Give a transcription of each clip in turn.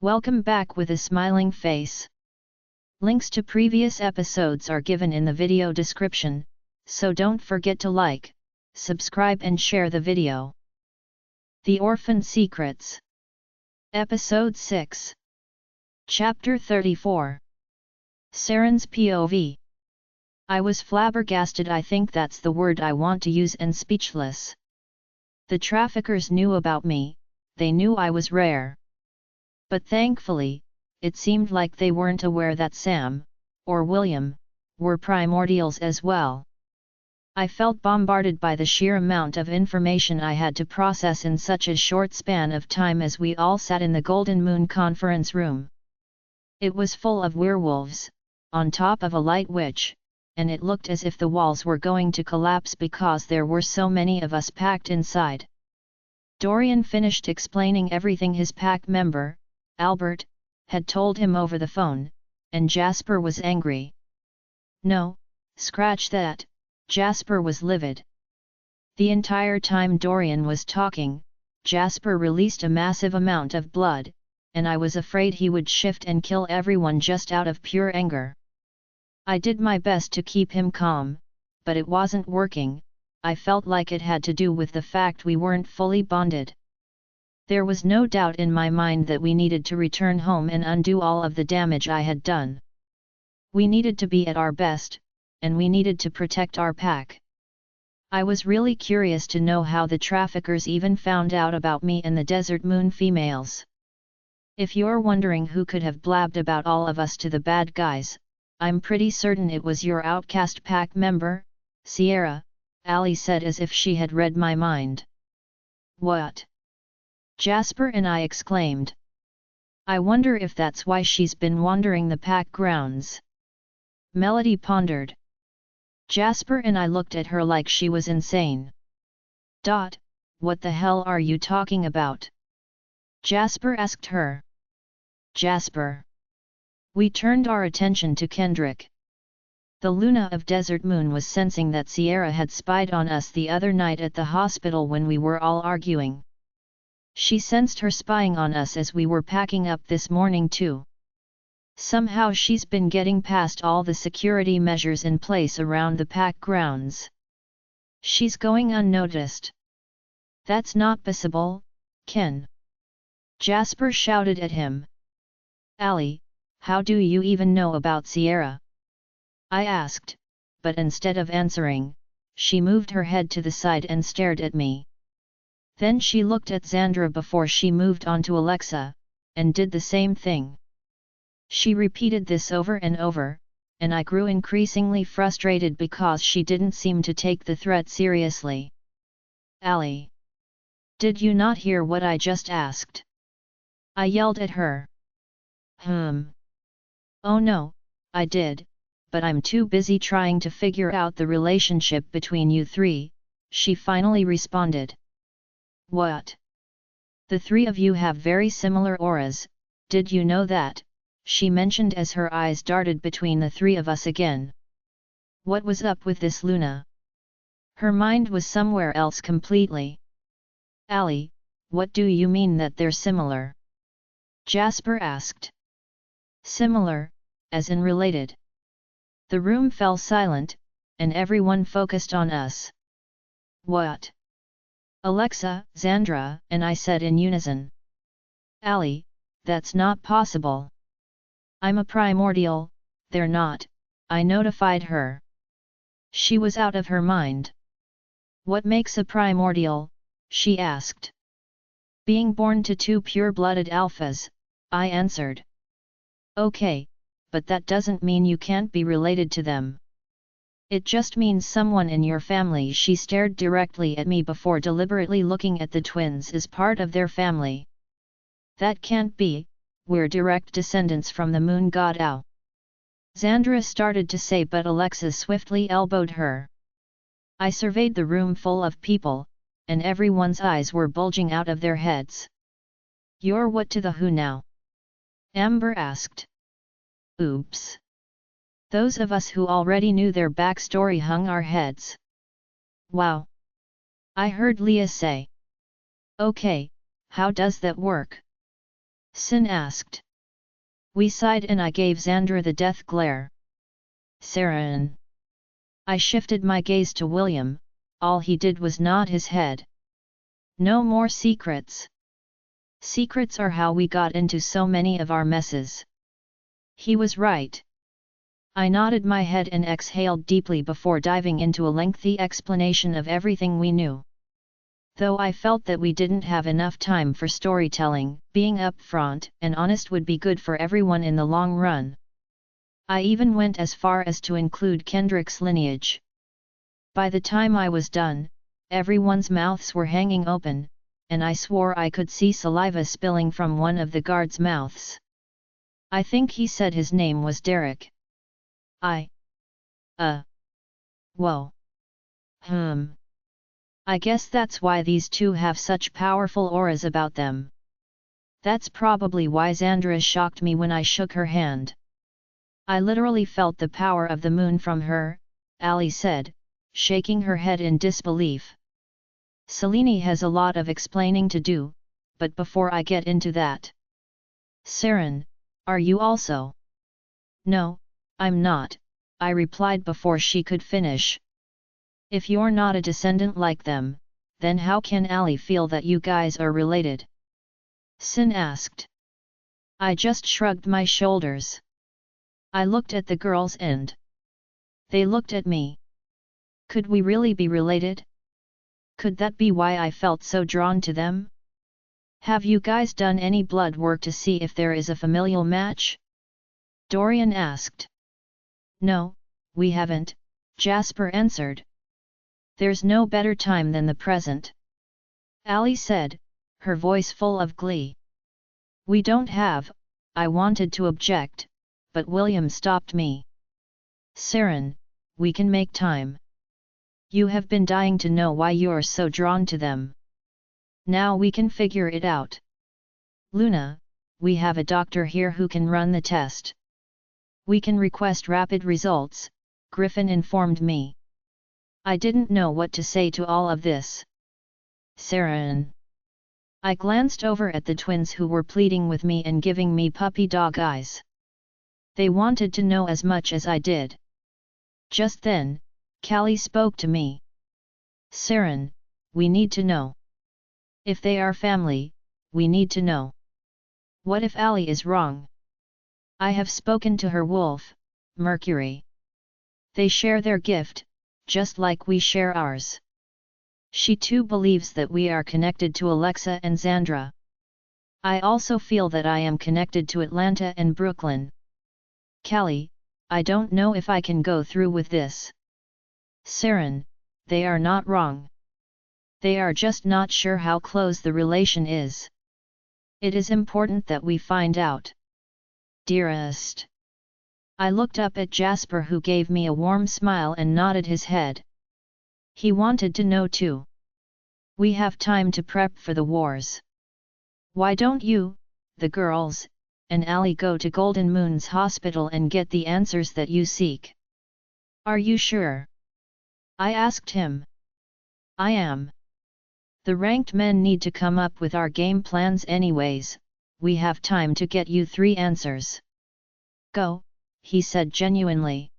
Welcome back with a smiling face. Links to previous episodes are given in the video description, so don't forget to like, subscribe and share the video. The Orphaned Secrets. Episode 6. Chapter 34. Saren's POV. I was flabbergasted. I think that's the word I want to use, and speechless. The traffickers knew about me, they knew I was rare. But thankfully, it seemed like they weren't aware that Sam, or William, were primordials as well. I felt bombarded by the sheer amount of information I had to process in such a short span of time as we all sat in the Golden Moon conference room. It was full of werewolves, on top of a light witch, and it looked as if the walls were going to collapse because there were so many of us packed inside. Dorian finished explaining everything his pack member, Albert, had told him over the phone, and Jasper was angry. No, scratch that, Jasper was livid. The entire time Dorian was talking, Jasper released a massive amount of blood, and I was afraid he would shift and kill everyone just out of pure anger. I did my best to keep him calm, but it wasn't working. I felt like it had to do with the fact we weren't fully bonded. There was no doubt in my mind that we needed to return home and undo all of the damage I had done. We needed to be at our best, and we needed to protect our pack. I was really curious to know how the traffickers even found out about me and the Desert Moon females. If you're wondering who could have blabbed about all of us to the bad guys, I'm pretty certain it was your outcast pack member, Sierra, Allie said as if she had read my mind. What? Jasper and I exclaimed. I wonder if that's why she's been wandering the pack grounds. Melody pondered. Jasper and I looked at her like she was insane. What the hell are you talking about? Jasper asked her. Jasper. We turned our attention to Kendrick. The Luna of Desert Moon was sensing that Sierra had spied on us the other night at the hospital when we were all arguing. She sensed her spying on us as we were packing up this morning too. Somehow she's been getting past all the security measures in place around the pack grounds. She's going unnoticed. That's not possible, Ken. Jasper shouted at him. Allie, how do you even know about Sierra? I asked, but instead of answering, she moved her head to the side and stared at me. Then she looked at Xandra before she moved on to Alexa, and did the same thing. She repeated this over and over, and I grew increasingly frustrated because she didn't seem to take the threat seriously. Allie! Did you not hear what I just asked? I yelled at her. Oh no, I did, but I'm too busy trying to figure out the relationship between you three, she finally responded. What? The three of you have very similar auras, did you know that? She mentioned as her eyes darted between the three of us again. What was up with this Luna? Her mind was somewhere else completely. Allie, what do you mean that they're similar? Jasper asked. Similar, as in related. The room fell silent, and everyone focused on us. What? Alexa, Xandra, and I said in unison. Allie, that's not possible. I'm a primordial, they're not, I notified her. She was out of her mind. What makes a primordial? She asked. Being born to two pure-blooded alphas, I answered. Okay, but that doesn't mean you can't be related to them. It just means someone in your family. She stared directly at me before deliberately looking at the twins as part of their family. That can't be, we're direct descendants from the moon god Ao. Xandra started to say, but Alexa swiftly elbowed her. I surveyed the room full of people, and everyone's eyes were bulging out of their heads. You're what to the who now? Amber asked. Oops. Those of us who already knew their backstory hung our heads. Wow. I heard Leah say. Okay, how does that work? Sin asked. We sighed and I gave Xandra the death glare. Saren. I shifted my gaze to William, all he did was nod his head. No more secrets. Secrets are how we got into so many of our messes. He was right. I nodded my head and exhaled deeply before diving into a lengthy explanation of everything we knew. Though I felt that we didn't have enough time for storytelling, being upfront and honest would be good for everyone in the long run. I even went as far as to include Kendrick's lineage. By the time I was done, everyone's mouths were hanging open, and I swore I could see saliva spilling from one of the guards' mouths. I think he said his name was Derek. Whoa. I guess that's why these two have such powerful auras about them. That's probably why Xandra shocked me when I shook her hand. I literally felt the power of the moon from her, Ali said, shaking her head in disbelief. Selene has a lot of explaining to do, but before I get into that. Saren, are you also? No, I'm not, I replied before she could finish. If you're not a descendant like them, then how can Ali feel that you guys are related? Sin asked. I just shrugged my shoulders. I looked at the girls and they looked at me. Could we really be related? Could that be why I felt so drawn to them? Have you guys done any blood work to see if there is a familial match? Dorian asked. No, we haven't, Jasper answered. There's no better time than the present. Ali said, her voice full of glee. We don't have, I wanted to object, but William stopped me. Saren, we can make time. You have been dying to know why you're so drawn to them. Now we can figure it out. Luna, we have a doctor here who can run the test. We can request rapid results, Griffin informed me. I didn't know what to say to all of this. Saren. I glanced over at the twins who were pleading with me and giving me puppy dog eyes. They wanted to know as much as I did. Just then, Callie spoke to me. Saren, we need to know. If they are family, we need to know. What if Ali is wrong? I have spoken to her wolf, Mercury. They share their gift, just like we share ours. She too believes that we are connected to Alexa and Xandra. I also feel that I am connected to Atlanta and Brooklyn. Callie, I don't know if I can go through with this. Saren, they are not wrong. They are just not sure how close the relation is. It is important that we find out. Dearest. I looked up at Jasper, who gave me a warm smile and nodded his head. He wanted to know too. We have time to prep for the wars. Why don't you, the girls, and Ali go to Golden Moon's hospital and get the answers that you seek? Are you sure? I asked him. I am. The ranked men need to come up with our game plans anyways, we have time to get you 3 answers. Go, he said genuinely.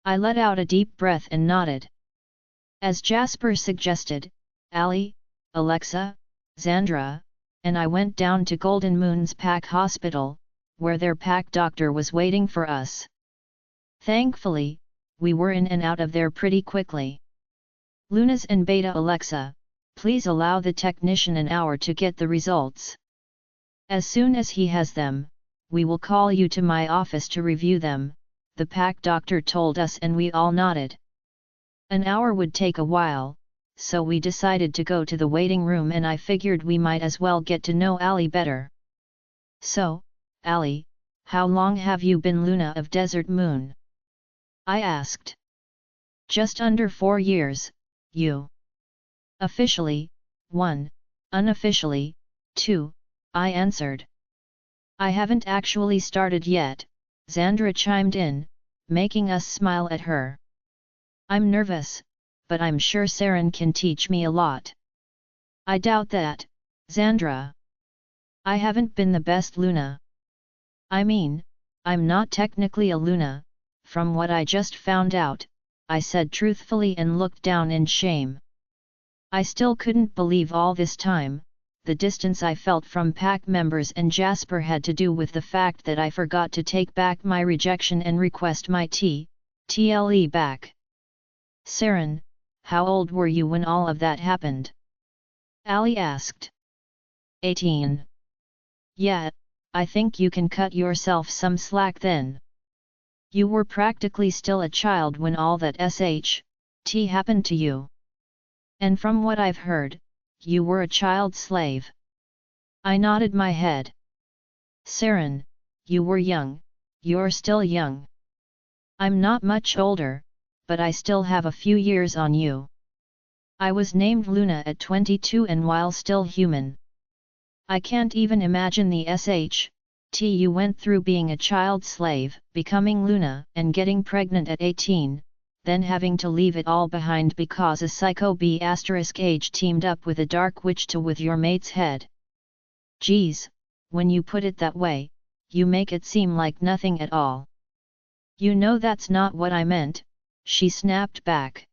I let out a deep breath and nodded. As Jasper suggested, Ali, Alexa, Xandra, and I went down to Golden Moon's Pack Hospital, where their pack doctor was waiting for us. Thankfully, we were in and out of there pretty quickly. Lunas and Beta. Alexa, please allow the technician an hour to get the results. As soon as he has them, we will call you to my office to review them, the pack doctor told us, and we all nodded. An hour would take a while, so we decided to go to the waiting room, and I figured we might as well get to know Ali better. So, Ali, how long have you been Luna of Desert Moon? I asked. Just under 4 years, you. Officially, 1, unofficially, 2, I answered. I haven't actually started yet, Xandra chimed in, making us smile at her. I'm nervous, but I'm sure Saren can teach me a lot. I doubt that, Xandra. I haven't been the best Luna. I mean, I'm not technically a Luna, from what I just found out, I said truthfully and looked down in shame. I still couldn't believe all this time, the distance I felt from pack members and Jasper had to do with the fact that I forgot to take back my rejection and request my TLE back. Saren, how old were you when all of that happened? Ali asked. 18. Yeah, I think you can cut yourself some slack then. You were practically still a child when all that happened to you. And from what I've heard, you were a child slave. I nodded my head. Saren, you were young, you're still young. I'm not much older, but I still have a few years on you. I was named Luna at 22 and while still human. I can't even imagine the you went through being a child slave, becoming Luna, and getting pregnant at 18, then having to leave it all behind because a psycho B*H teamed up with a dark witch to with your mate's head. Geez, when you put it that way, you make it seem like nothing at all. You know that's not what I meant, she snapped back.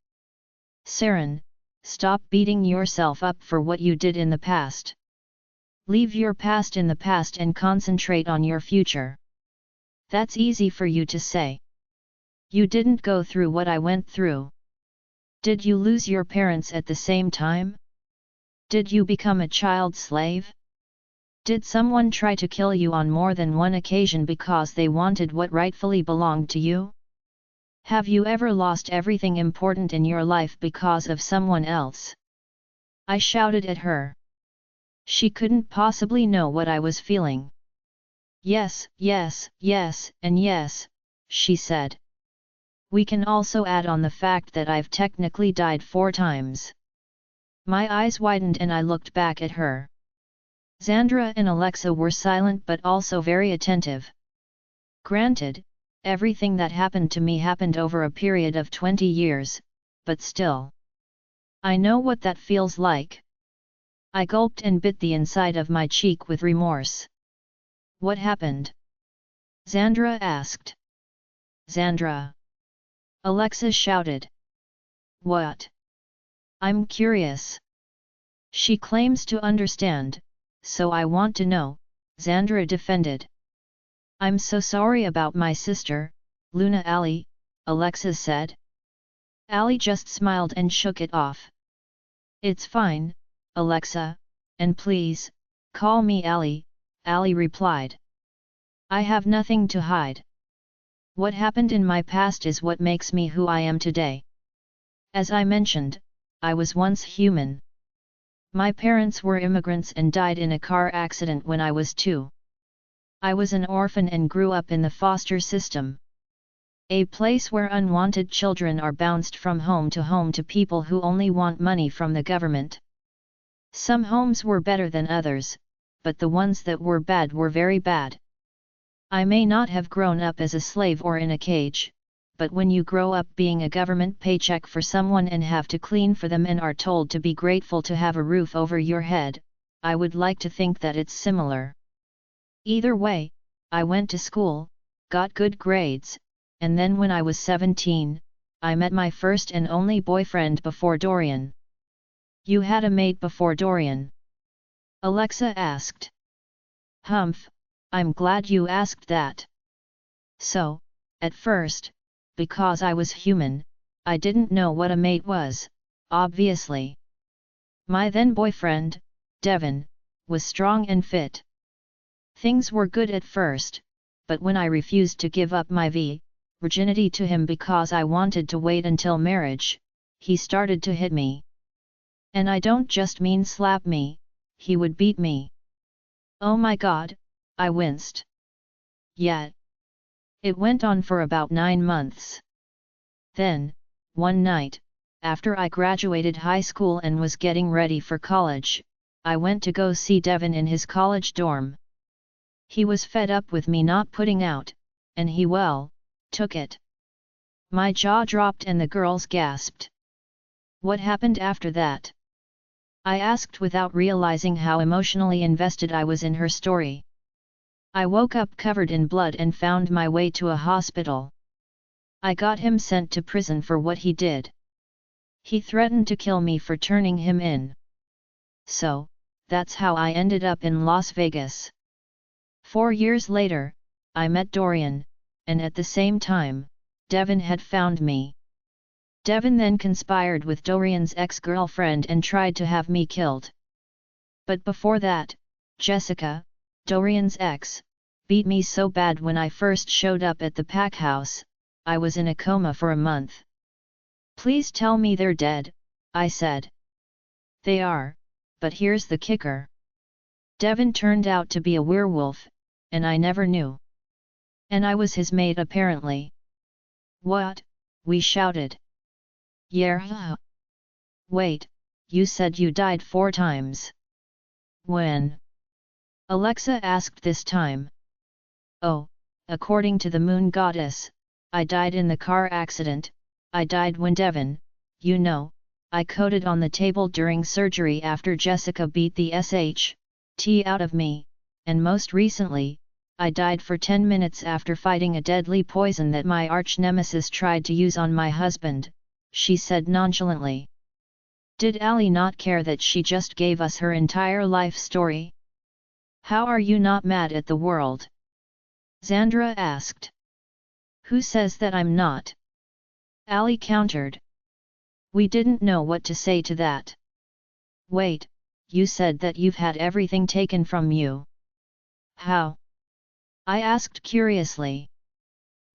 Saren, stop beating yourself up for what you did in the past. Leave your past in the past and concentrate on your future. That's easy for you to say. You didn't go through what I went through. Did you lose your parents at the same time? Did you become a child slave? Did someone try to kill you on more than one occasion because they wanted what rightfully belonged to you? Have you ever lost everything important in your life because of someone else? I shouted at her. She couldn't possibly know what I was feeling. Yes, yes, yes, and yes, she said. We can also add on the fact that I've technically died 4 times. My eyes widened and I looked back at her. Xandra and Alexa were silent but also very attentive. Granted, everything that happened to me happened over a period of 20 years, but still. I know what that feels like. I gulped and bit the inside of my cheek with remorse. What happened? Xandra asked. Xandra. Alexa shouted. What? I'm curious. She claims to understand, so I want to know, Xandra defended. I'm so sorry about my sister, Luna Ali, Alexa said. Ali just smiled and shook it off. It's fine, Alexa, and please, call me Ali, Ali replied. I have nothing to hide. What happened in my past is what makes me who I am today. As I mentioned, I was once human. My parents were immigrants and died in a car accident when I was 2. I was an orphan and grew up in the foster system. A place where unwanted children are bounced from home to people who only want money from the government. Some homes were better than others, but the ones that were bad were very bad. I may not have grown up as a slave or in a cage, but when you grow up being a government paycheck for someone and have to clean for them and are told to be grateful to have a roof over your head, I would like to think that it's similar. Either way, I went to school, got good grades, and then when I was 17, I met my first and only boyfriend before Dorian. You had a mate before Dorian? Alexa asked. Humph, I'm glad you asked that. So, at first, because I was human, I didn't know what a mate was, obviously. My then boyfriend, Devon, was strong and fit. Things were good at first, but when I refused to give up my virginity to him because I wanted to wait until marriage, he started to hit me. And I don't just mean slap me, he would beat me. Oh my God, I winced. Yet. It went on for about 9 months. Then, one night, after I graduated high school and was getting ready for college, I went to go see Devon in his college dorm. He was fed up with me not putting out, and he took it. My jaw dropped and the girls gasped. What happened after that? I asked without realizing how emotionally invested I was in her story. I woke up covered in blood and found my way to a hospital. I got him sent to prison for what he did. He threatened to kill me for turning him in. So, that's how I ended up in Las Vegas. 4 years later, I met Dorian, and at the same time, Devon had found me. Devon then conspired with Dorian's ex-girlfriend and tried to have me killed. But before that, Jessica, Dorian's ex, beat me so bad when I first showed up at the pack house, I was in a coma for a month. "Please tell me they're dead," I said. "They are, but here's the kicker. Devon turned out to be a werewolf, and I never knew. And I was his mate apparently." "What?" we shouted. "Yeah. Wait, you said you died 4 times. When?" Alexa asked this time. "Oh, according to the moon goddess, I died in the car accident. I died when Devon, I coded on the table during surgery after Jessica beat the SHT out of me, and most recently, I died for 10 minutes after fighting a deadly poison that my arch-nemesis tried to use on my husband," she said nonchalantly. Did Allie not care that she just gave us her entire life story? "How are you not mad at the world?" Xandra asked. "Who says that I'm not?" Allie countered. We didn't know what to say to that. "Wait, you said that you've had everything taken from you. How?" I asked curiously.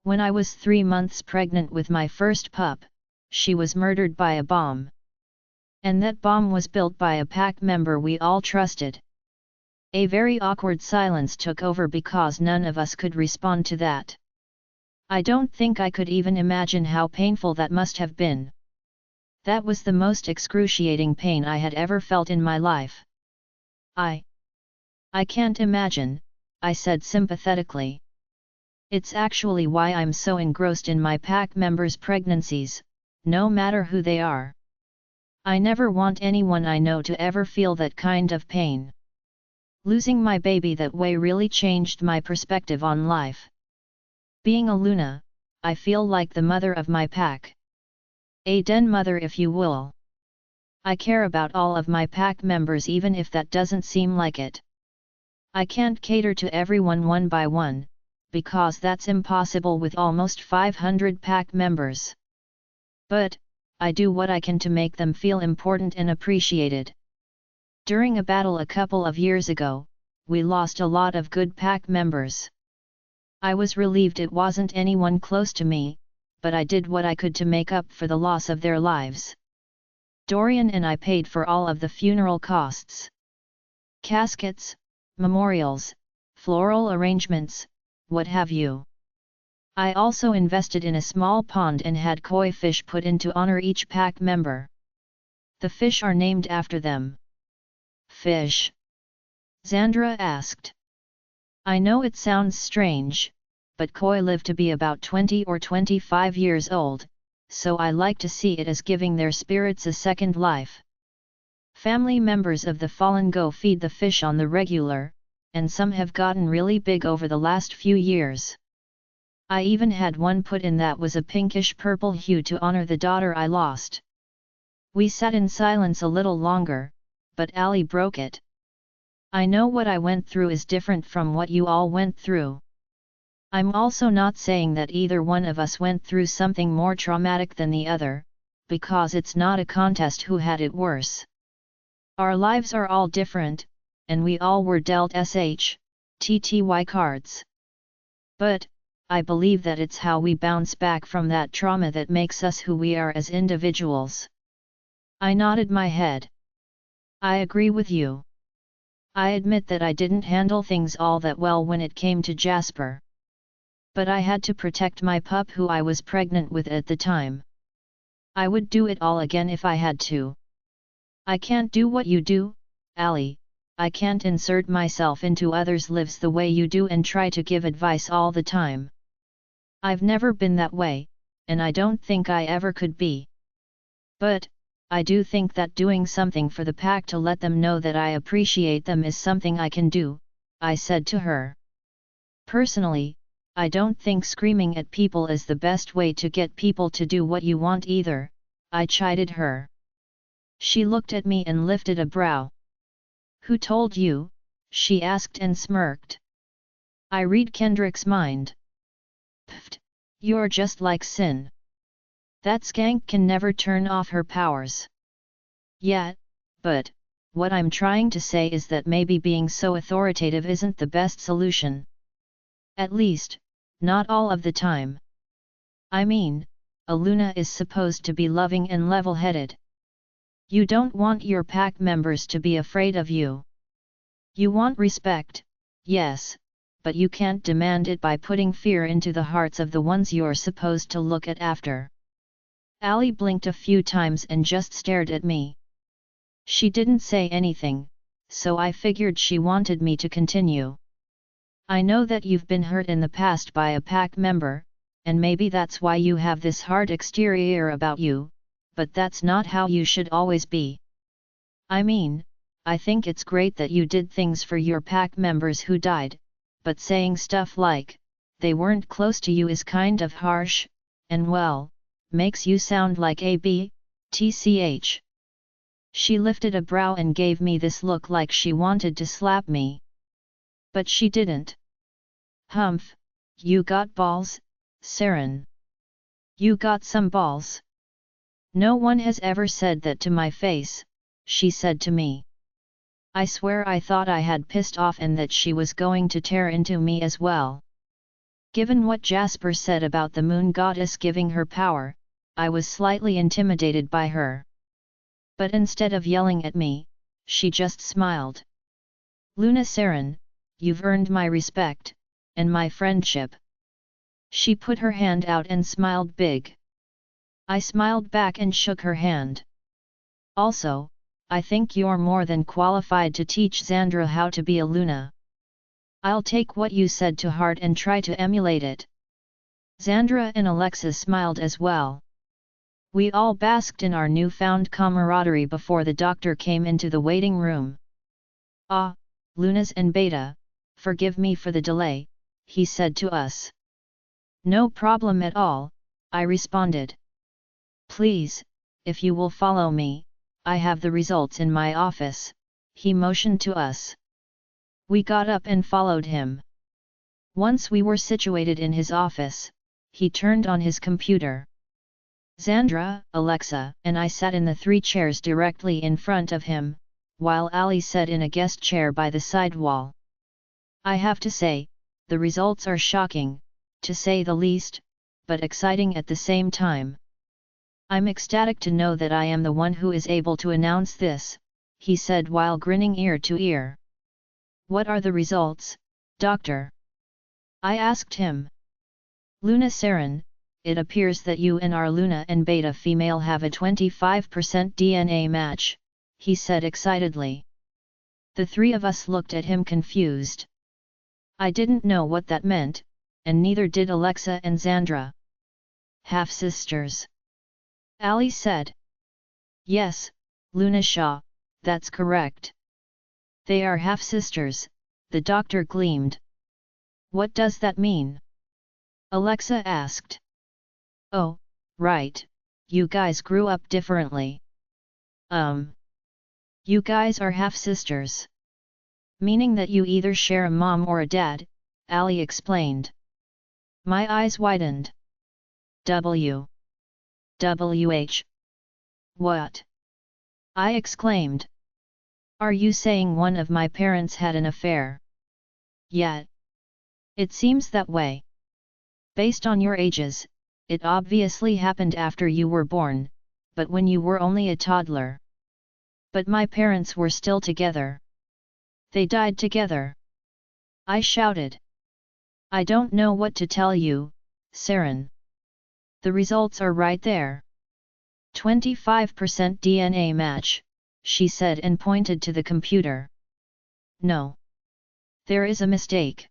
"When I was 3 months pregnant with my first pup, she was murdered by a bomb. And that bomb was built by a pack member we all trusted." A very awkward silence took over because none of us could respond to that. I don't think I could even imagine how painful that must have been. That was the most excruciating pain I had ever felt in my life. I can't imagine," I said sympathetically. "It's actually why I'm so engrossed in my pack members' pregnancies, no matter who they are. I never want anyone I know to ever feel that kind of pain. Losing my baby that way really changed my perspective on life. Being a Luna, I feel like the mother of my pack. A den mother if you will. I care about all of my pack members even if that doesn't seem like it. I can't cater to everyone one by one, because that's impossible with almost 500 pack members. But, I do what I can to make them feel important and appreciated. During a battle a couple of years ago, we lost a lot of good pack members. I was relieved it wasn't anyone close to me, but I did what I could to make up for the loss of their lives. Dorian and I paid for all of the funeral costs. Caskets, memorials, floral arrangements, what have you. I also invested in a small pond and had koi fish put in to honor each pack member. The fish are named after them." "Fish?" Xandra asked. "I know it sounds strange, but koi live to be about 20 or 25 years old, so I like to see it as giving their spirits a second life. Family members of the fallen go feed the fish on the regular, and some have gotten really big over the last few years. I even had one put in that was a pinkish-purple hue to honor the daughter I lost." We sat in silence a little longer, but Allie broke it. "I know what I went through is different from what you all went through. I'm also not saying that either one of us went through something more traumatic than the other, because it's not a contest who had it worse. Our lives are all different, and we all were dealt SHTTY cards. But, I believe that it's how we bounce back from that trauma that makes us who we are as individuals." I nodded my head. "I agree with you. I admit that I didn't handle things all that well when it came to Jasper. But I had to protect my pup who I was pregnant with at the time. I would do it all again if I had to. I can't do what you do, Allie. I can't insert myself into others' lives the way you do and try to give advice all the time. I've never been that way, and I don't think I ever could be. But, I do think that doing something for the pack to let them know that I appreciate them is something I can do, I said to her. Personally, I don't think screaming at people is the best way to get people to do what you want either, I chided her. She looked at me and lifted a brow. Who told you? She asked and smirked. I read Kendrick's mind. Pfft, you're just like Sin. That skank can never turn off her powers. Yeah, but, what I'm trying to say is that maybe being so authoritative isn't the best solution. At least, not all of the time. I mean, a Luna is supposed to be loving and level-headed. You don't want your pack members to be afraid of you. You want respect, yes, but you can't demand it by putting fear into the hearts of the ones you're supposed to look at after. Allie blinked a few times and just stared at me. She didn't say anything, so I figured she wanted me to continue. I know that you've been hurt in the past by a pack member, and maybe that's why you have this hard exterior about you, but that's not how you should always be. I mean, I think it's great that you did things for your pack members who died, but saying stuff like, they weren't close to you is kind of harsh, and well, makes you sound like a tch. She lifted a brow and gave me this look like she wanted to slap me. But she didn't. Humph, you got balls, Saren. You got some balls. No one has ever said that to my face, she said to me. I swear I thought I had pissed off and that she was going to tear into me as well. Given what Jasper said about the moon goddess giving her power, I was slightly intimidated by her. But instead of yelling at me, she just smiled. Luna Saren, you've earned my respect, and my friendship. She put her hand out and smiled big. I smiled back and shook her hand. Also, I think you're more than qualified to teach Xandra how to be a Luna. I'll take what you said to heart and try to emulate it. Xandra and Alexa smiled as well. We all basked in our newfound camaraderie before the doctor came into the waiting room. Ah, Lunas and Beta, forgive me for the delay, he said to us. No problem at all, I responded. Please, if you will follow me, I have the results in my office, he motioned to us. We got up and followed him. Once we were situated in his office, he turned on his computer. Xandra, Alexa, and I sat in the 3 chairs directly in front of him, while Allie sat in a guest chair by the side wall. I have to say, the results are shocking, to say the least, but exciting at the same time. I'm ecstatic to know that I am the one who is able to announce this, he said while grinning ear to ear. What are the results, doctor? I asked him. Luna Saren, it appears that you and our Luna and Beta female have a 25% DNA match, he said excitedly. The 3 of us looked at him confused. I didn't know what that meant, and neither did Alexa and Xandra. Half-sisters. Allie said. Yes, Luna Shaw, that's correct. They are half-sisters, the doctor gleamed. What does that mean? Alexa asked. Oh, right, you guys grew up differently. You guys are half-sisters. Meaning that you either share a mom or a dad, Allie explained. My eyes widened. WH. What? I exclaimed. Are you saying one of my parents had an affair? Yeah. It seems that way. Based on your ages, it obviously happened after you were born, but when you were only a toddler. But my parents were still together. They died together. I shouted. I don't know what to tell you, Saren. The results are right there. 25% DNA match, she said and pointed to the computer. No. There is a mistake.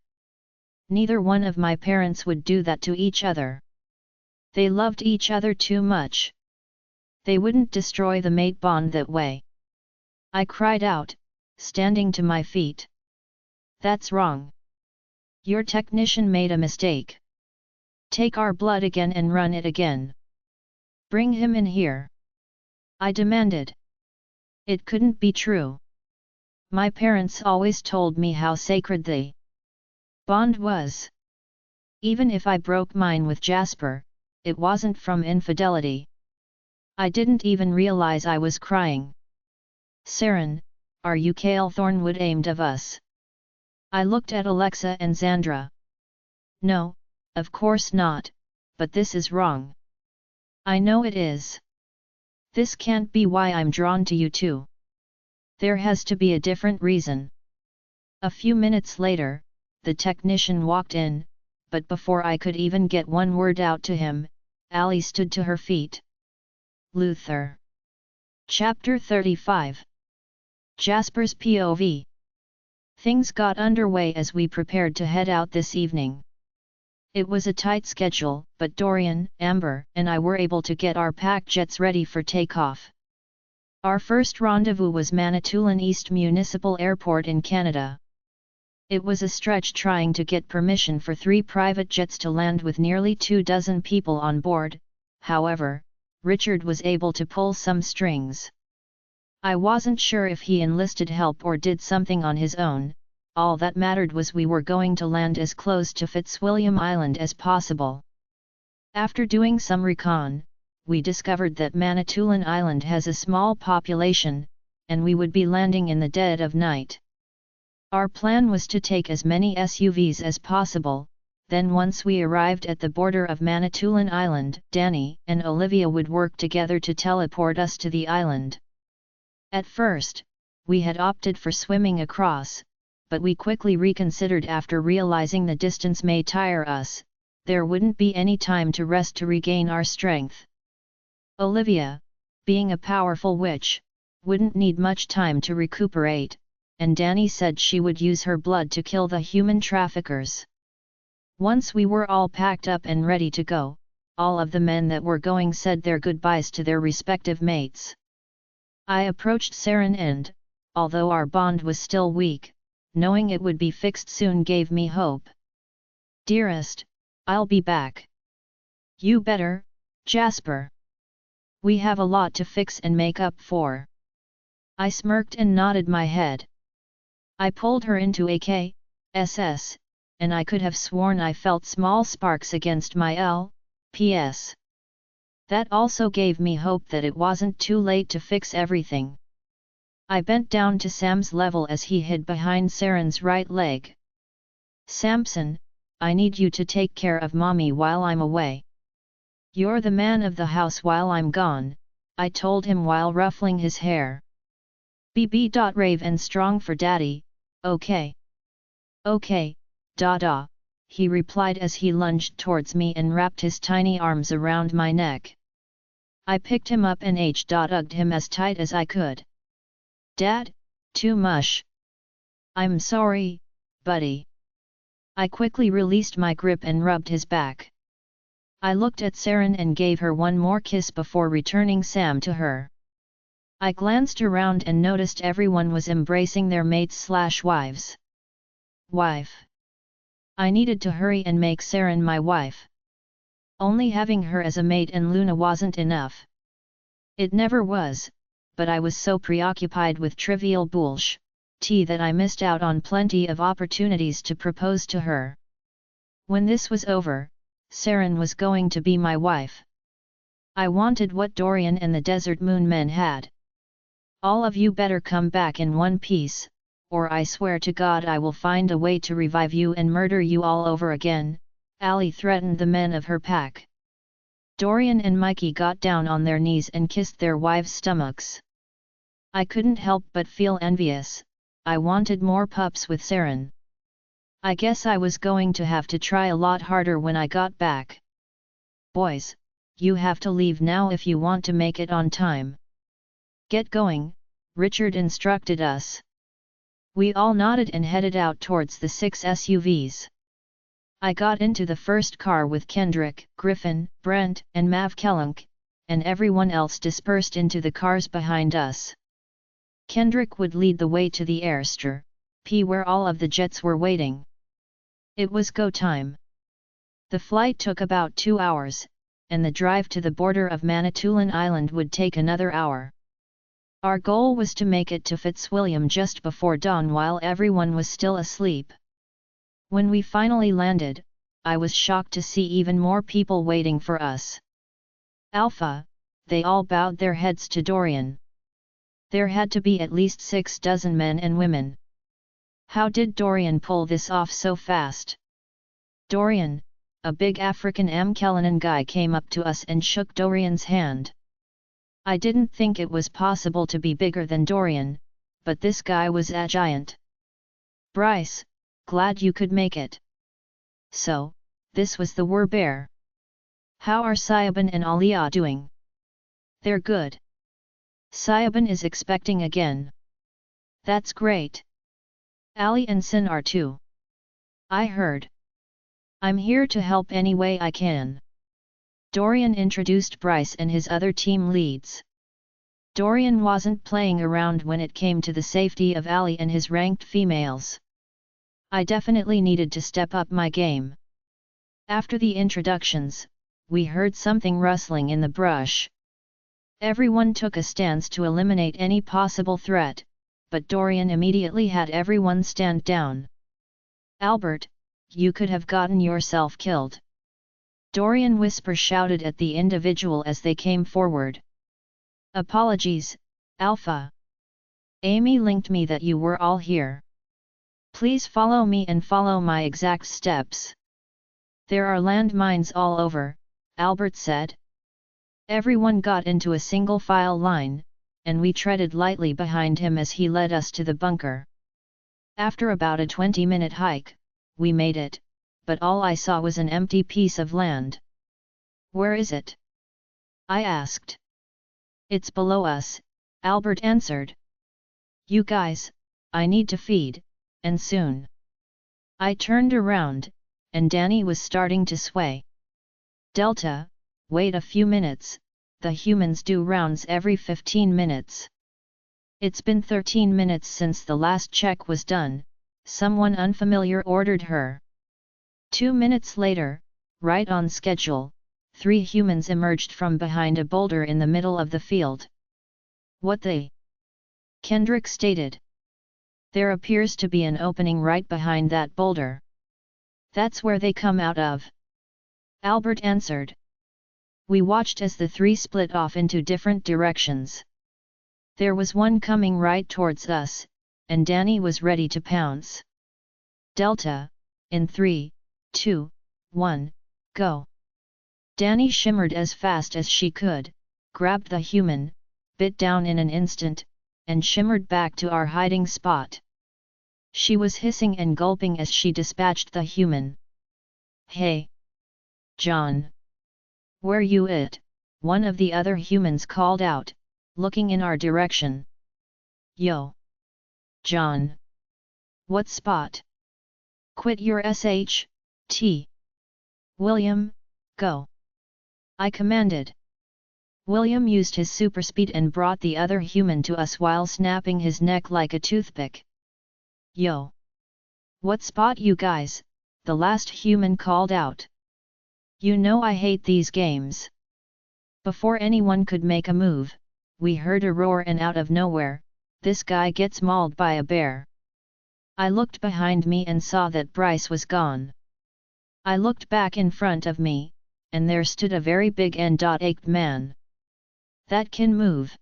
Neither one of my parents would do that to each other. They loved each other too much. They wouldn't destroy the mate bond that way. I cried out, standing to my feet. That's wrong. Your technician made a mistake. Take our blood again and run it again. Bring him in here. I demanded. It couldn't be true. My parents always told me how sacred the bond was. Even if I broke mine with Jasper, it wasn't from infidelity. I didn't even realize I was crying. Saren, are you Cale Thornwood aimed of us? I looked at Alexa and Xandra. No, of course not, but this is wrong. I know it is. This can't be why I'm drawn to you two. There has to be a different reason. A few minutes later, the technician walked in, but before I could even get one word out to him, Allie stood to her feet. Luther. Chapter 35. Jasper's POV. Things got underway as we prepared to head out this evening. It was a tight schedule, but Dorian, Amber, and I were able to get our packed jets ready for takeoff. Our first rendezvous was Manitoulin East Municipal Airport in Canada. It was a stretch trying to get permission for 3 private jets to land with nearly 24 people on board. However, Richard was able to pull some strings. I wasn't sure if he enlisted help or did something on his own. All that mattered was we were going to land as close to Fitzwilliam Island as possible. After doing some recon, we discovered that Manitoulin Island has a small population, and we would be landing in the dead of night. Our plan was to take as many SUVs as possible, then once we arrived at the border of Manitoulin Island, Danny and Olivia would work together to teleport us to the island. At first, we had opted for swimming across, but we quickly reconsidered after realizing the distance may tire us. There wouldn't be any time to rest to regain our strength. Olivia, being a powerful witch, wouldn't need much time to recuperate, and Danny said she would use her blood to kill the human traffickers. Once we were all packed up and ready to go, all of the men that were going said their goodbyes to their respective mates. I approached Saren and, although our bond was still weak, knowing it would be fixed soon gave me hope. Dearest, I'll be back. You better, Jasper. We have a lot to fix and make up for. I smirked and nodded my head. I pulled her into a KSS, and I could have sworn I felt small sparks against my LPS. That also gave me hope that it wasn't too late to fix everything. I bent down to Sam's level as he hid behind Saren's right leg. Samson, I need you to take care of Mommy while I'm away. You're the man of the house while I'm gone, I told him while ruffling his hair. Brave and strong for Daddy, okay? Okay, Dada, he replied as he lunged towards me and wrapped his tiny arms around my neck. I picked him up and hugged him as tight as I could. Dad, too much. I'm sorry, buddy. I quickly released my grip and rubbed his back. I looked at Saren and gave her one more kiss before returning Sam to her. I glanced around and noticed everyone was embracing their mates/wives. Wife. I needed to hurry and make Saren my wife. Only having her as a mate and Luna wasn't enough. It never was, but I was so preoccupied with trivial bullshit that I missed out on plenty of opportunities to propose to her. When this was over, Saren was going to be my wife. I wanted what Dorian and the Desert Moon men had. All of you better come back in one piece, or I swear to God I will find a way to revive you and murder you all over again, Allie threatened the men of her pack. Dorian and Mikey got down on their knees and kissed their wives' stomachs. I couldn't help but feel envious. I wanted more pups with Saren. I guess I was going to have to try a lot harder when I got back. Boys, you have to leave now if you want to make it on time. Get going, Richard instructed us. We all nodded and headed out towards the 6 SUVs. I got into the first car with Kendrick, Griffin, Brent, and Mav Kellunk, and everyone else dispersed into the cars behind us. Kendrick would lead the way to the airstrip, where all of the jets were waiting. It was go time. The flight took about 2 hours, and the drive to the border of Manitoulin Island would take another hour. Our goal was to make it to Fitzwilliam just before dawn while everyone was still asleep. When we finally landed, I was shocked to see even more people waiting for us. Alpha, they all bowed their heads to Dorian. There had to be at least 6 dozen men and women. How did Dorian pull this off so fast? Dorian, a big African Amkelanan guy, came up to us and shook Dorian's hand. I didn't think it was possible to be bigger than Dorian, but this guy was a giant. Bryce, glad you could make it. So, this was the Bear. How are Siobhan and Alia doing? They're good. Siobhan is expecting again. That's great. Ali and Sin are too. I heard. I'm here to help any way I can. Dorian introduced Bryce and his other team leads. Dorian wasn't playing around when it came to the safety of Ali and his ranked females. I definitely needed to step up my game. After the introductions, we heard something rustling in the brush. Everyone took a stance to eliminate any possible threat, but Dorian immediately had everyone stand down. Albert, you could have gotten yourself killed. Dorian shouted at the individual as they came forward. Apologies, Alpha. Amy linked me that you were all here. Please follow me and follow my exact steps. There are landmines all over, Albert said. Everyone got into a single file line, and we treaded lightly behind him as he led us to the bunker. After about a 20-minute hike, we made it, but all I saw was an empty piece of land. Where is it? I asked. It's below us, Albert answered. You guys, I need to feed, and soon. I turned around, and Danny was starting to sway. Delta, wait a few minutes, the humans do rounds every 15 minutes. It's been 13 minutes since the last check was done, someone unfamiliar ordered her. 2 minutes later, right on schedule, 3 humans emerged from behind a boulder in the middle of the field. What the? Kendrick stated. There appears to be an opening right behind that boulder. That's where they come out of. Albert answered. We watched as the 3 split off into different directions. There was one coming right towards us, and Danny was ready to pounce. Delta, in 3, 2, 1, go. Danny shimmered as fast as she could, grabbed the human, bit down in an instant, and shimmered back to our hiding spot. She was hissing and gulping as she dispatched the human. Hey! John! Where you at? One of the other humans called out, looking in our direction. Yo! John! What spot? Quit your SH.T. William, go! I commanded. William used his superspeed and brought the other human to us while snapping his neck like a toothpick. Yo! What spot you guys? The last human called out. You know I hate these games. Before anyone could make a move, we heard a roar and out of nowhere, this guy gets mauled by a bear. I looked behind me and saw that Bryce was gone. I looked back in front of me, and there stood a very big and ached man. That can move.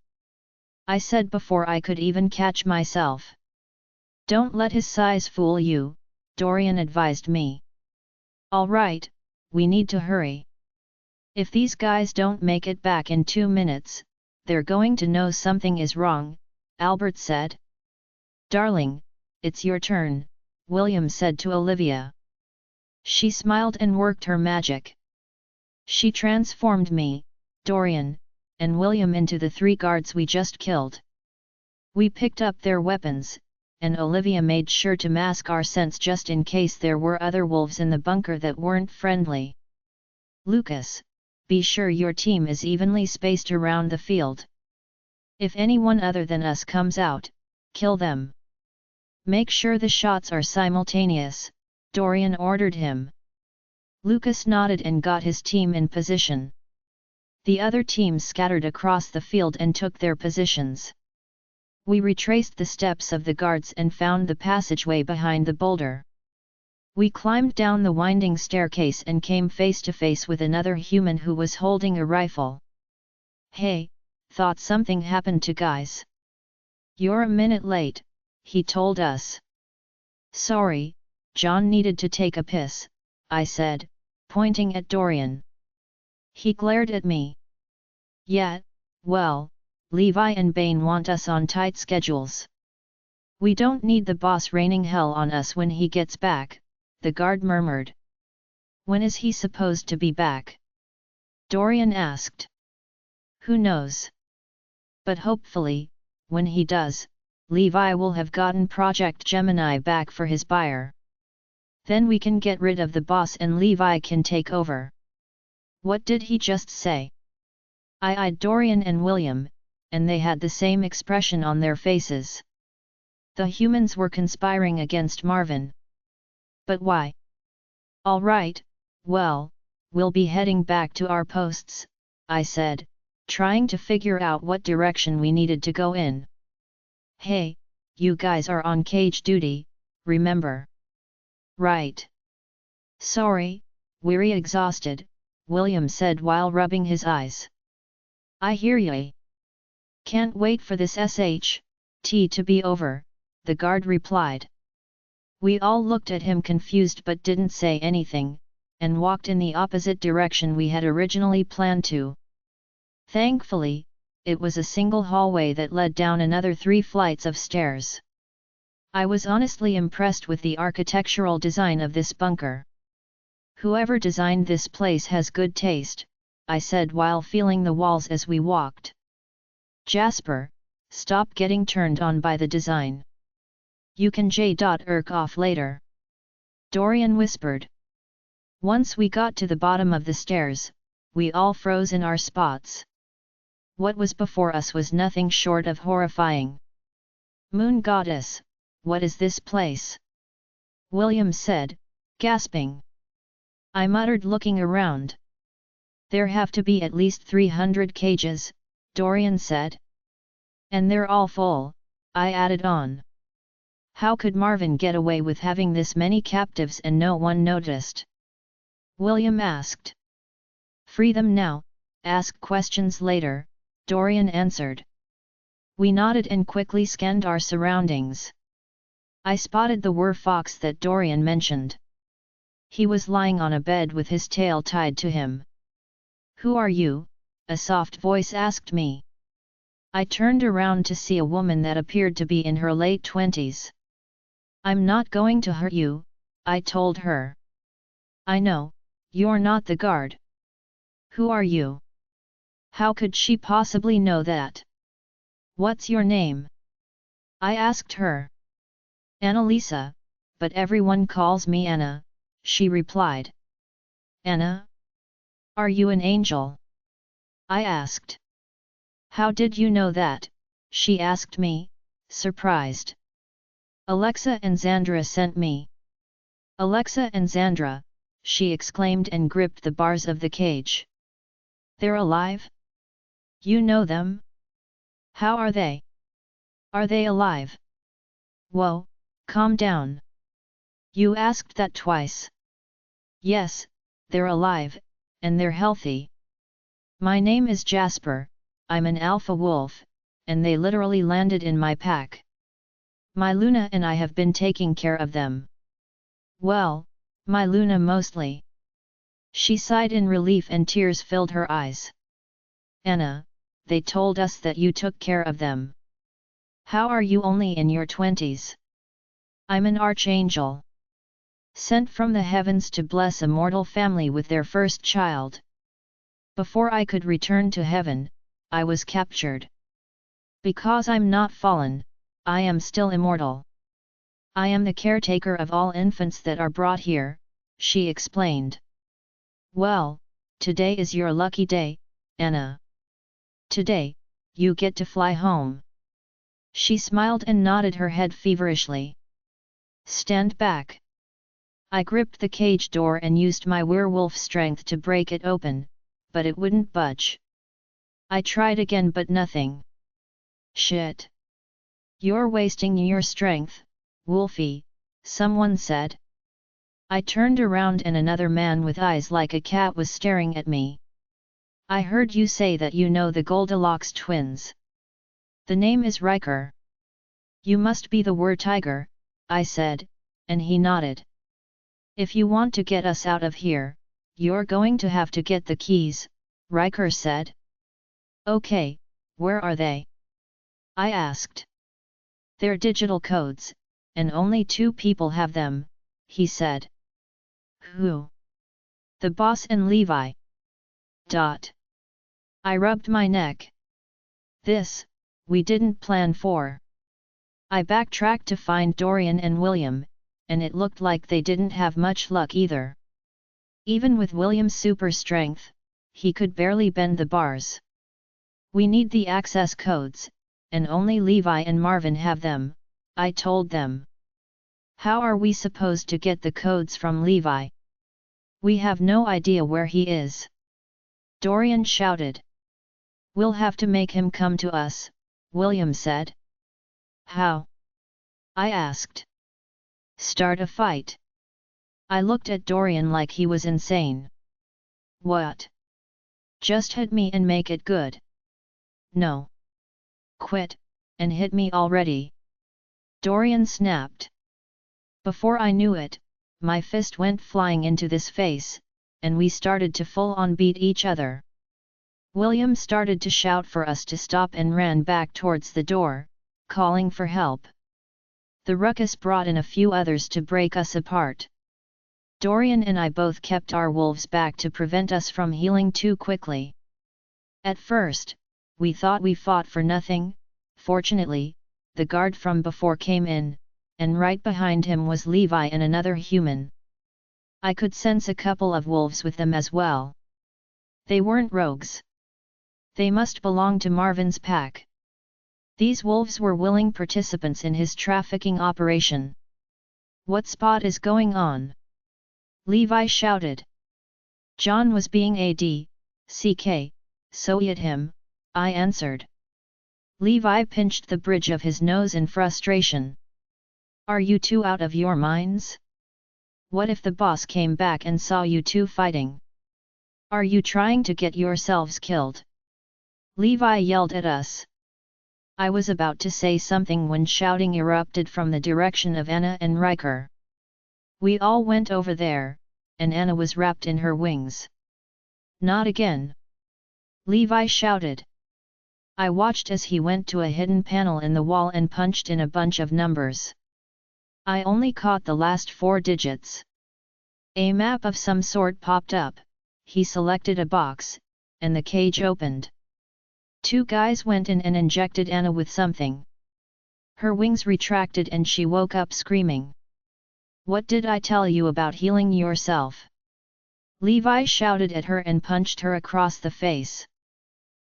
I said before I could even catch myself. Don't let his size fool you, Dorian advised me. All right, we need to hurry. If these guys don't make it back in 2 minutes, they're going to know something is wrong, Albert said. Darling, it's your turn, William said to Olivia. She smiled and worked her magic. She transformed me, Dorian, and William into the 3 guards we just killed. We picked up their weapons, and Olivia made sure to mask our scents just in case there were other wolves in the bunker that weren't friendly. Lucas, be sure your team is evenly spaced around the field. If anyone other than us comes out, kill them. Make sure the shots are simultaneous, Dorian ordered him. Lucas nodded and got his team in position. The other teams scattered across the field and took their positions. We retraced the steps of the guards and found the passageway behind the boulder. We climbed down the winding staircase and came face to face with another human who was holding a rifle. "Hey, thought something happened to guys. You're a minute late," he told us. "Sorry, John needed to take a piss," I said, pointing at Dorian. He glared at me. "Yeah, well, Levi and Bane want us on tight schedules. We don't need the boss raining hell on us when he gets back," the guard murmured. "When is he supposed to be back?" Dorian asked. "Who knows? But hopefully, when he does, Levi will have gotten Project Gemini back for his buyer. Then we can get rid of the boss and Levi can take over." "What did he just say?" I eyed Dorian and William, and they had the same expression on their faces. The humans were conspiring against Marvin. But why? "All right, well, we'll be heading back to our posts," I said, trying to figure out what direction we needed to go in. "Hey, you guys are on cage duty, remember?" "Right. Sorry, we're exhausted," William said while rubbing his eyes. "I hear ye. Can't wait for this SHT to be over," the guard replied. We all looked at him confused but didn't say anything, and walked in the opposite direction we had originally planned to. Thankfully, it was a single hallway that led down another 3 flights of stairs. I was honestly impressed with the architectural design of this bunker. "Whoever designed this place has good taste," I said while feeling the walls as we walked. "Jasper, stop getting turned on by the design. You can j.irk off later," Dorian whispered. Once we got to the bottom of the stairs, we all froze in our spots. What was before us was nothing short of horrifying. "Moon Goddess, what is this place?" William said, gasping. I muttered, looking around. "There have to be at least 300 cages," Dorian said. "And they're all full," I added on. "How could Marvin get away with having this many captives and no one noticed?" William asked. "Free them now, ask questions later," Dorian answered. We nodded and quickly scanned our surroundings. I spotted the werewolf that Dorian mentioned. He was lying on a bed with his tail tied to him. "Who are you?" a soft voice asked me. I turned around to see a woman that appeared to be in her late 20s. "I'm not going to hurt you," I told her. "I know, you're not the guard. Who are you?" How could she possibly know that? "What's your name?" I asked her. "Annalisa, but everyone calls me Anna," she replied. "Anna? Are you an angel?" I asked. "How did you know that?" she asked me, surprised. "Alexa and Xandra sent me." "Alexa and Xandra," she exclaimed and gripped the bars of the cage. "They're alive? You know them? How are they? Are they alive?" "Whoa, calm down. You asked that twice." "Yes, they're alive, and they're healthy. My name is Jasper, I'm an alpha wolf, and they literally landed in my pack. My Luna and I have been taking care of them." "Well, my Luna mostly." She sighed in relief and tears filled her eyes. "Anna, they told us that you took care of them. How are you only in your 20s? "I'm an archangel. Sent from the heavens to bless a mortal family with their first child. Before I could return to heaven, I was captured. Because I'm not fallen, I am still immortal. I am the caretaker of all infants that are brought here," she explained. "Well, Today is your lucky day, Anna. Today, you get to fly home. She smiled and nodded her head feverishly. Stand back. I gripped the cage door and used my werewolf strength to break it open, but it wouldn't budge. I tried again but nothing. Shit. You're wasting your strength, Wolfie, someone said. I turned around and another man with eyes like a cat was staring at me. I heard you say that you know the Goldilocks twins. The name is Riker. You must be the Tiger, I said, and he nodded. If you want to get us out of here, you're going to have to get the keys, Riker said. Okay, where are they? I asked. They're digital codes, and only 2 people have them, he said. Who? The boss and Levi. I rubbed my neck. This, we didn't plan for. I backtracked to find Dorian and William, and it looked like they didn't have much luck either. Even with William's super strength, he could barely bend the bars. We need the access codes, and only Levi and Marvin have them, I told them. How are we supposed to get the codes from Levi? We have no idea where he is. Dorian shouted. We'll have to make him come to us, William said. How? I asked. Start a fight. I looked at Dorian like he was insane. What? Just hit me and make it good. No. Quit, and hit me already. Dorian snapped. Before I knew it, my fist went flying into his face, and we started to full-on beat each other. William started to shout for us to stop and ran back towards the door, calling for help. The ruckus brought in a few others to break us apart. Dorian and I both kept our wolves back to prevent us from healing too quickly. At first, we thought we fought for nothing. Fortunately, the guard from before came in, and right behind him was Levi and another human. I could sense a couple of wolves with them as well. They weren't rogues. They must belong to Marvin's pack. These wolves were willing participants in his trafficking operation. What spot is going on? Levi shouted. John was being ADCK, so eat him, I answered. Levi pinched the bridge of his nose in frustration. Are you 2 out of your minds? What if the boss came back and saw you 2 fighting? Are you trying to get yourselves killed? Levi yelled at us. I was about to say something when shouting erupted from the direction of Anna and Riker. We all went over there, and Anna was wrapped in her wings. Not again! Levi shouted. I watched as he went to a hidden panel in the wall and punched in a bunch of numbers. I only caught the last 4 digits. A map of some sort popped up, he selected a box, and the cage opened. 2 guys went in and injected Anna with something. Her wings retracted and she woke up screaming. What did I tell you about healing yourself? Levi shouted at her and punched her across the face.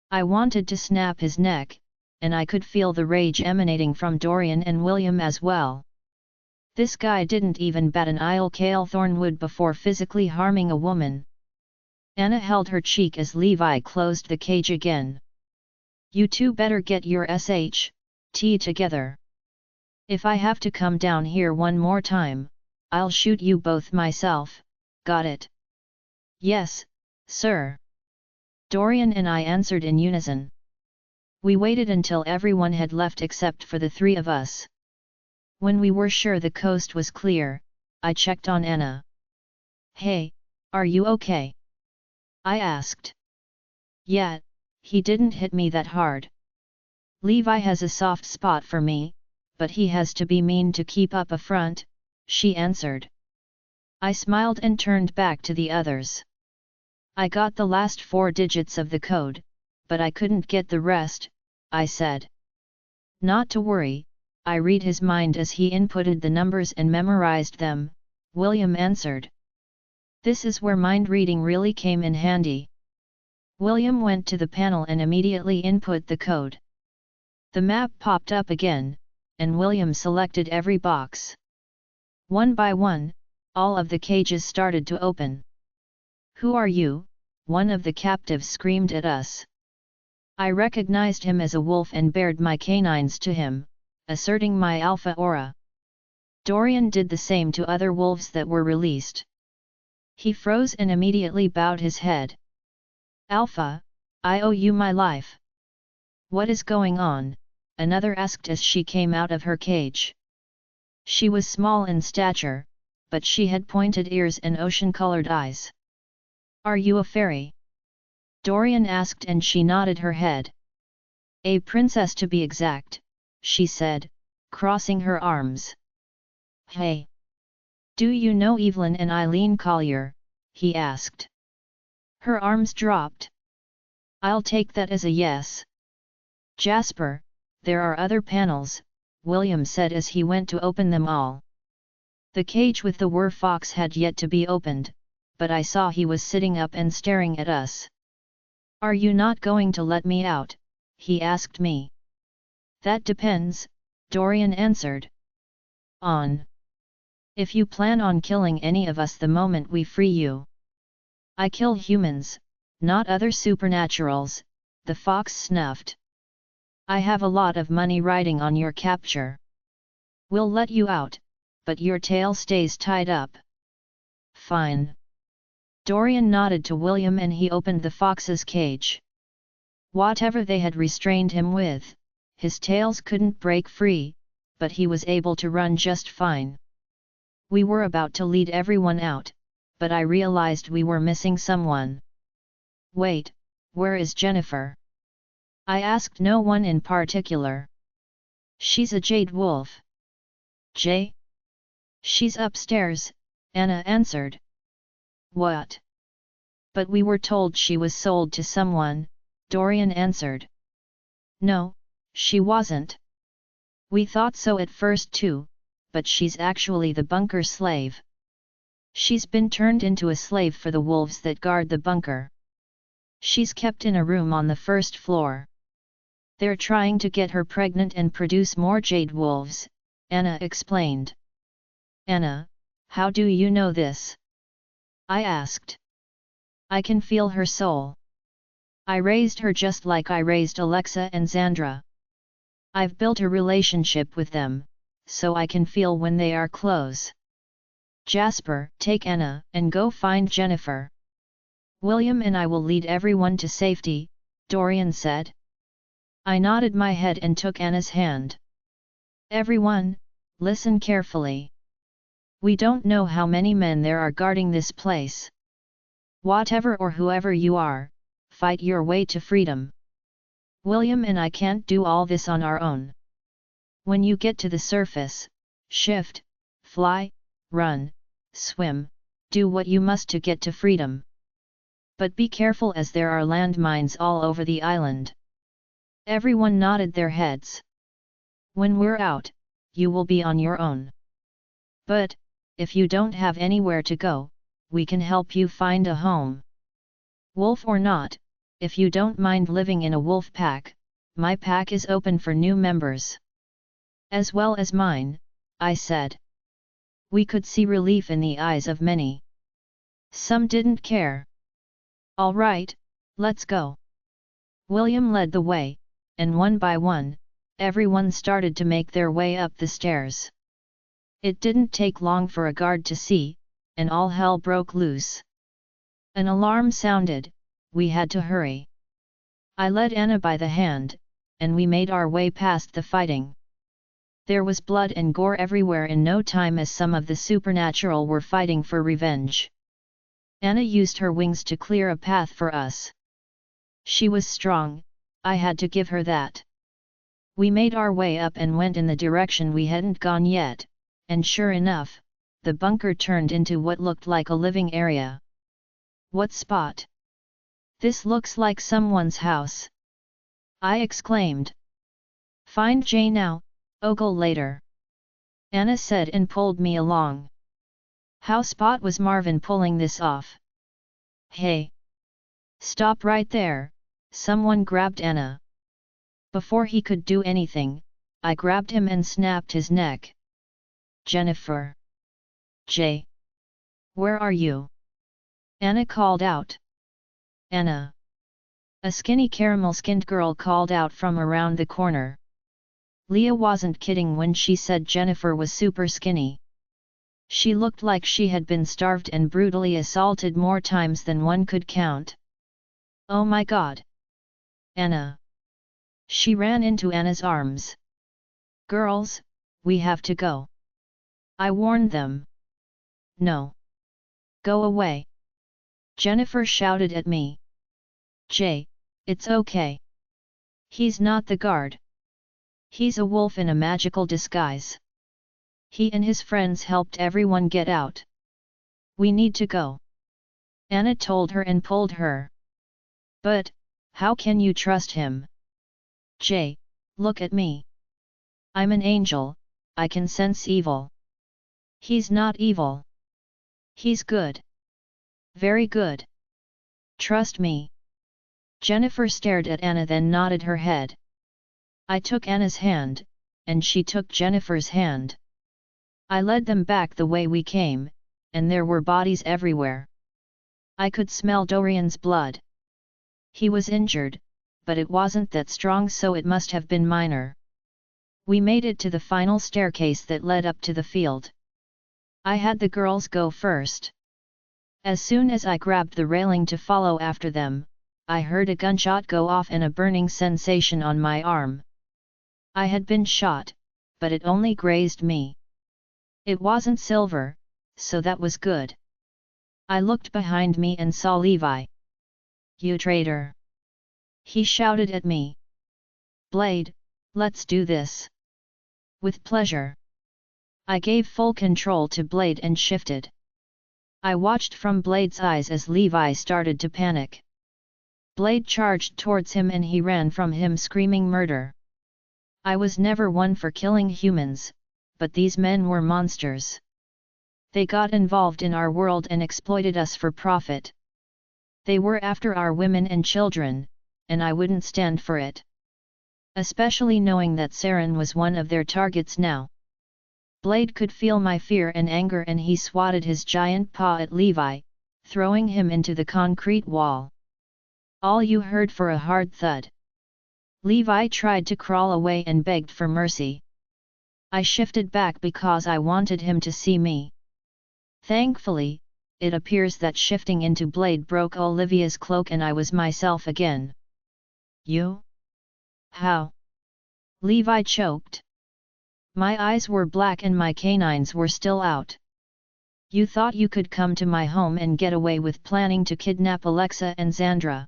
I wanted to snap his neck, and I could feel the rage emanating from Dorian and William as well. This guy didn't even bat an eye. Cale Thornwood before physically harming a woman. Anna held her cheek as Levi closed the cage again. You 2 better get your SHT together. If I have to come down here one more time, I'll shoot you both myself, got it? Yes, sir. Dorian and I answered in unison. We waited until everyone had left except for the 3 of us. When we were sure the coast was clear, I checked on Anna. Hey, are you okay? I asked. Yeah, he didn't hit me that hard. Levi has a soft spot for me, but he has to be mean to keep up a front, she answered. I smiled and turned back to the others. I got the last 4 digits of the code, but I couldn't get the rest, I said. Not to worry, I read his mind as he inputted the numbers and memorized them, William answered. This is where mind reading really came in handy. William went to the panel and immediately input the code. The map popped up again, and William selected every box. One by one, all of the cages started to open. "Who are you?" one of the captives screamed at us. I recognized him as a wolf and bared my canines to him, asserting my alpha aura. Dorian did the same to other wolves that were released. He froze and immediately bowed his head. "Alpha, I owe you my life." "What is going on?" another asked as she came out of her cage. She was small in stature, but she had pointed ears and ocean-colored eyes. "Are you a fairy?" Dorian asked and she nodded her head. "A princess to be exact," she said, crossing her arms. "Hey! Do you know Evelyn and Eileen Collier?" he asked. Her arms dropped. "I'll take that as a yes." "Jasper, there are other panels," William said as he went to open them all. The cage with the werewolf had yet to be opened, but I saw he was sitting up and staring at us. "Are you not going to let me out?" he asked me. "That depends," Dorian answered. "On if you plan on killing any of us the moment we free you." "I kill humans, not other supernaturals," the fox snuffed. "I have a lot of money riding on your capture. We'll let you out, but your tail stays tied up." "Fine." Dorian nodded to William and he opened the fox's cage. Whatever they had restrained him with, his tails couldn't break free, but he was able to run just fine. We were about to lead everyone out, but I realized we were missing someone. "Wait, where is Jennifer?" I asked no one in particular. "She's a jade wolf." "Jay?" "She's upstairs," Anna answered. "What?" "But we were told she was sold to someone," Dorian answered. "No, she wasn't. We thought so at first too, but she's actually the bunker slave. She's been turned into a slave for the wolves that guard the bunker. She's kept in a room on the first floor. They're trying to get her pregnant and produce more jade wolves," Anna explained. "Anna, how do you know this?" I asked. "I can feel her soul. I raised her just like I raised Alexa and Xandra. I've built a relationship with them, so I can feel when they are close." "Jasper, take Anna and go find Jennifer. William and I will lead everyone to safety," Dorian said. I nodded my head and took Anna's hand. "Everyone, listen carefully. We don't know how many men there are guarding this place. Whatever or whoever you are, fight your way to freedom. William and I can't do all this on our own. When you get to the surface, shift, fly, run, swim, do what you must to get to freedom. But be careful as there are landmines all over the island." Everyone nodded their heads. "When we're out, you will be on your own. But, if you don't have anywhere to go, we can help you find a home. Wolf or not, if you don't mind living in a wolf pack, my pack is open for new members." "As well as mine," I said. We could see relief in the eyes of many. Some didn't care. "All right, let's go." William led the way, and one by one, everyone started to make their way up the stairs. It didn't take long for a guard to see, and all hell broke loose. An alarm sounded, we had to hurry. I led Anna by the hand, and we made our way past the fighting. There was blood and gore everywhere in no time as some of the supernatural were fighting for revenge. Anna used her wings to clear a path for us. She was strong, I had to give her that. We made our way up and went in the direction we hadn't gone yet, and sure enough, the bunker turned into what looked like a living area. "What spot? This looks like someone's house!" I exclaimed. "Find Jay now, ogle later," Anna said and pulled me along. How spot was Marvin pulling this off? Hey! Stop right there, someone grabbed Anna. Before he could do anything, I grabbed him and snapped his neck. Jennifer! Jay! Where are you? Anna called out. Anna! A skinny caramel-skinned girl called out from around the corner. Leah wasn't kidding when she said Jennifer was super skinny. She looked like she had been starved and brutally assaulted more times than one could count. Oh my God! Anna! She ran into Anna's arms. Girls, we have to go. I warned them. No. Go away. Jennifer shouted at me. Jay, it's okay. He's not the guard. He's a wolf in a magical disguise. He and his friends helped everyone get out. We need to go. Anna told her and pulled her. But, how can you trust him? Jay, look at me. I'm an angel, I can sense evil. He's not evil. He's good. Very good. Trust me. Jennifer stared at Anna then nodded her head. I took Anna's hand, and she took Jennifer's hand. I led them back the way we came, and there were bodies everywhere. I could smell Dorian's blood. He was injured, but it wasn't that strong, so it must have been minor. We made it to the final staircase that led up to the field. I had the girls go first. As soon as I grabbed the railing to follow after them, I heard a gunshot go off and a burning sensation on my arm. I had been shot, but it only grazed me. It wasn't silver, so that was good. I looked behind me and saw Levi. You traitor! He shouted at me. Blade, let's do this. With pleasure. I gave full control to Blade and shifted. I watched from Blade's eyes as Levi started to panic. Blade charged towards him and he ran from him screaming murder. I was never one for killing humans, but these men were monsters. They got involved in our world and exploited us for profit. They were after our women and children, and I wouldn't stand for it. Especially knowing that Saren was one of their targets now. Blade could feel my fear and anger and he swatted his giant paw at Levi, throwing him into the concrete wall. All you heard for a hard thud. Levi tried to crawl away and begged for mercy. I shifted back because I wanted him to see me. Thankfully, it appears that shifting into Blade broke Olivia's cloak and I was myself again. You? How? Levi choked. My eyes were black and my canines were still out. You thought you could come to my home and get away with planning to kidnap Alexa and Xandra.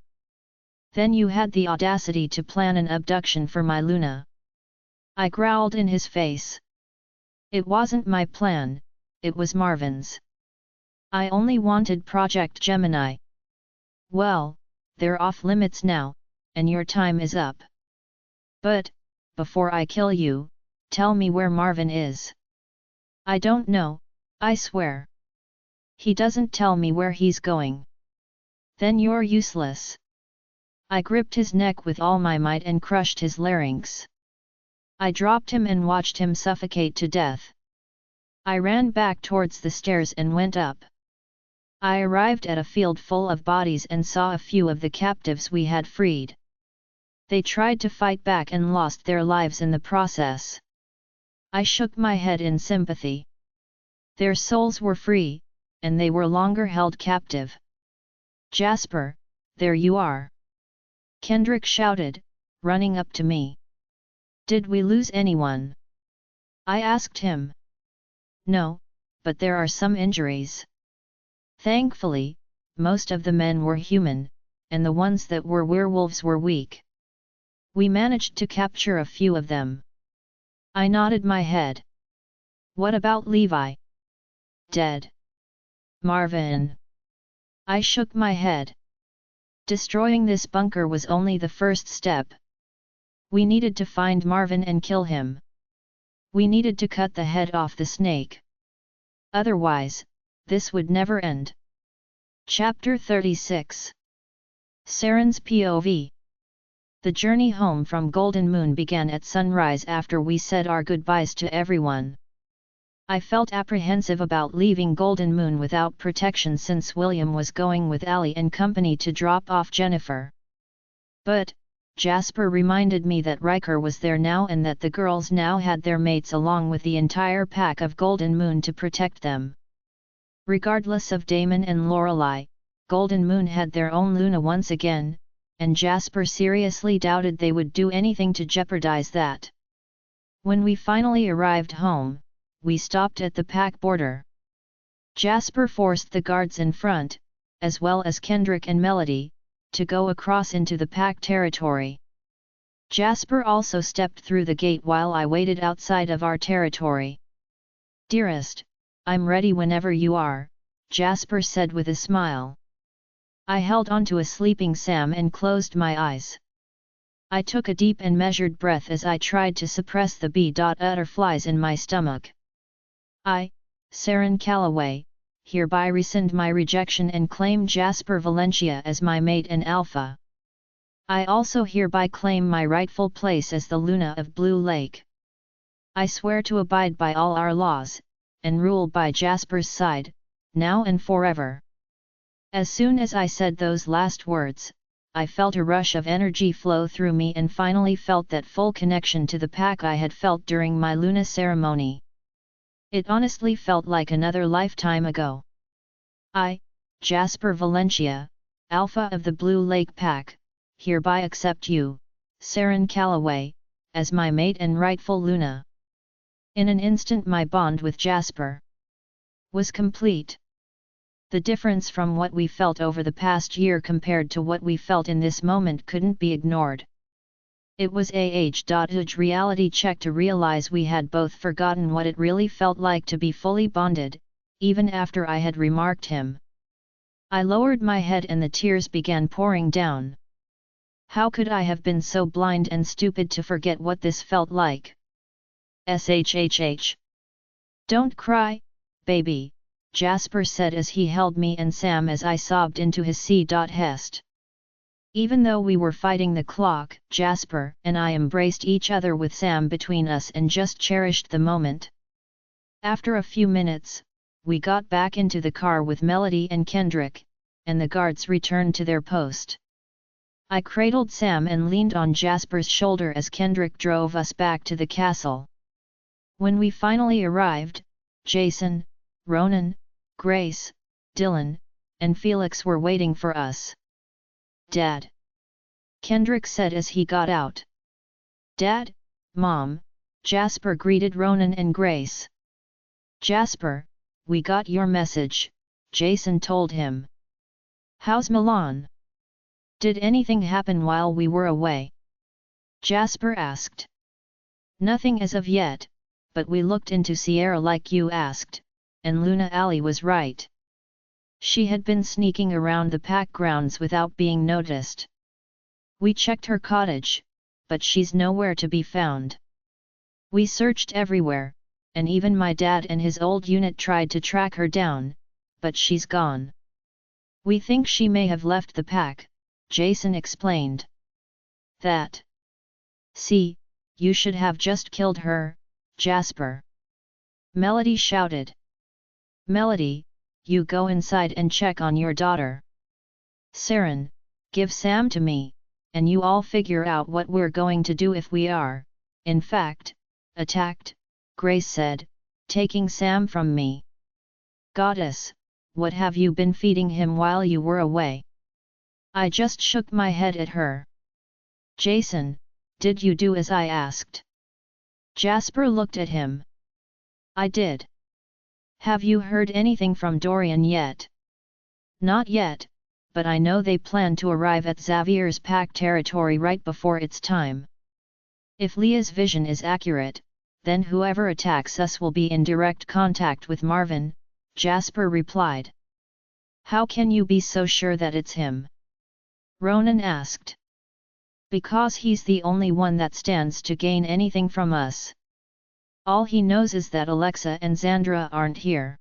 Then you had the audacity to plan an abduction for my Luna. I growled in his face. It wasn't my plan, it was Marvin's. I only wanted Project Gemini. Well, they're off limits now, and your time is up. But, before I kill you, tell me where Marvin is. I don't know, I swear. He doesn't tell me where he's going. Then you're useless. I gripped his neck with all my might and crushed his larynx. I dropped him and watched him suffocate to death. I ran back towards the stairs and went up. I arrived at a field full of bodies and saw a few of the captives we had freed. They tried to fight back and lost their lives in the process. I shook my head in sympathy. Their souls were free, and they were longer held captive. Jasper, there you are! Kendrick shouted, running up to me. Did we lose anyone? I asked him. No, but there are some injuries. Thankfully, most of the men were human, and the ones that were werewolves were weak. We managed to capture a few of them. I nodded my head. What about Levi? Dead. Marvin. I shook my head. Destroying this bunker was only the first step. We needed to find Marvin and kill him. We needed to cut the head off the snake. Otherwise, this would never end. Chapter 36. Saren's POV. The journey home from Golden Moon began at sunrise after we said our goodbyes to everyone. I felt apprehensive about leaving Golden Moon without protection since William was going with Ali and company to drop off Jennifer. But Jasper reminded me that Riker was there now and that the girls now had their mates along with the entire pack of Golden Moon to protect them. Regardless of Damon and Lorelei, Golden Moon had their own Luna once again, and Jasper seriously doubted they would do anything to jeopardize that. When we finally arrived home, we stopped at the pack border. Jasper forced the guards in front, as well as Kendrick and Melody, to go across into the pack territory. Jasper also stepped through the gate while I waited outside of our territory. "Dearest, I'm ready whenever you are," Jasper said with a smile. I held onto a sleeping Sam and closed my eyes. I took a deep and measured breath as I tried to suppress the butterflies in my stomach. I, Saren Calloway, hereby rescind my rejection and claim Jasper Valencia as my mate and alpha. I also hereby claim my rightful place as the Luna of Blue Lake. I swear to abide by all our laws, and rule by Jasper's side, now and forever. As soon as I said those last words, I felt a rush of energy flow through me and finally felt that full connection to the pack I had felt during my Luna ceremony. It honestly felt like another lifetime ago. I, Jasper Valencia, Alpha of the Blue Lake Pack, hereby accept you, Saren Calloway, as my mate and rightful Luna. In an instant my bond with Jasper was complete. The difference from what we felt over the past year compared to what we felt in this moment couldn't be ignored. It was a huge reality check to realize we had both forgotten what it really felt like to be fully bonded, even after I had remarked him. I lowered my head and the tears began pouring down. How could I have been so blind and stupid to forget what this felt like? SHHH. "Don't cry, baby," Jasper said as he held me and Sam as I sobbed into his C.Hest. Even though we were fighting the clock, Jasper and I embraced each other with Sam between us and just cherished the moment. After a few minutes, we got back into the car with Melody and Kendrick, and the guards returned to their post. I cradled Sam and leaned on Jasper's shoulder as Kendrick drove us back to the castle. When we finally arrived, Jason, Ronan, Grace, Dylan, and Felix were waiting for us. "Dad," Kendrick said as he got out. "Dad, Mom," Jasper greeted Ronan and Grace. "Jasper, we got your message," Jason told him. "How's Milan? Did anything happen while we were away?" Jasper asked. "Nothing as of yet, but we looked into Sierra like you asked, and Luna Ali was right. She had been sneaking around the pack grounds without being noticed. We checked her cottage, but she's nowhere to be found. We searched everywhere, and even my dad and his old unit tried to track her down, but she's gone. We think she may have left the pack," Jason explained. "That. See, you should have just killed her, Jasper," Melody shouted. "Melody, you go inside and check on your daughter. Saren, give Sam to me, and you all figure out what we're going to do if we are, in fact, attacked," Grace said, taking Sam from me. "Goddess, what have you been feeding him while you were away?" I just shook my head at her. "Jason, did you do as I asked?" Jasper looked at him. "I did. Have you heard anything from Dorian yet?" "Not yet, but I know they plan to arrive at Xavier's pack territory right before it's time. If Leah's vision is accurate, then whoever attacks us will be in direct contact with Marvin," Jasper replied. "How can you be so sure that it's him?" Ronan asked. "Because he's the only one that stands to gain anything from us. All he knows is that Alexa and Xandra aren't here.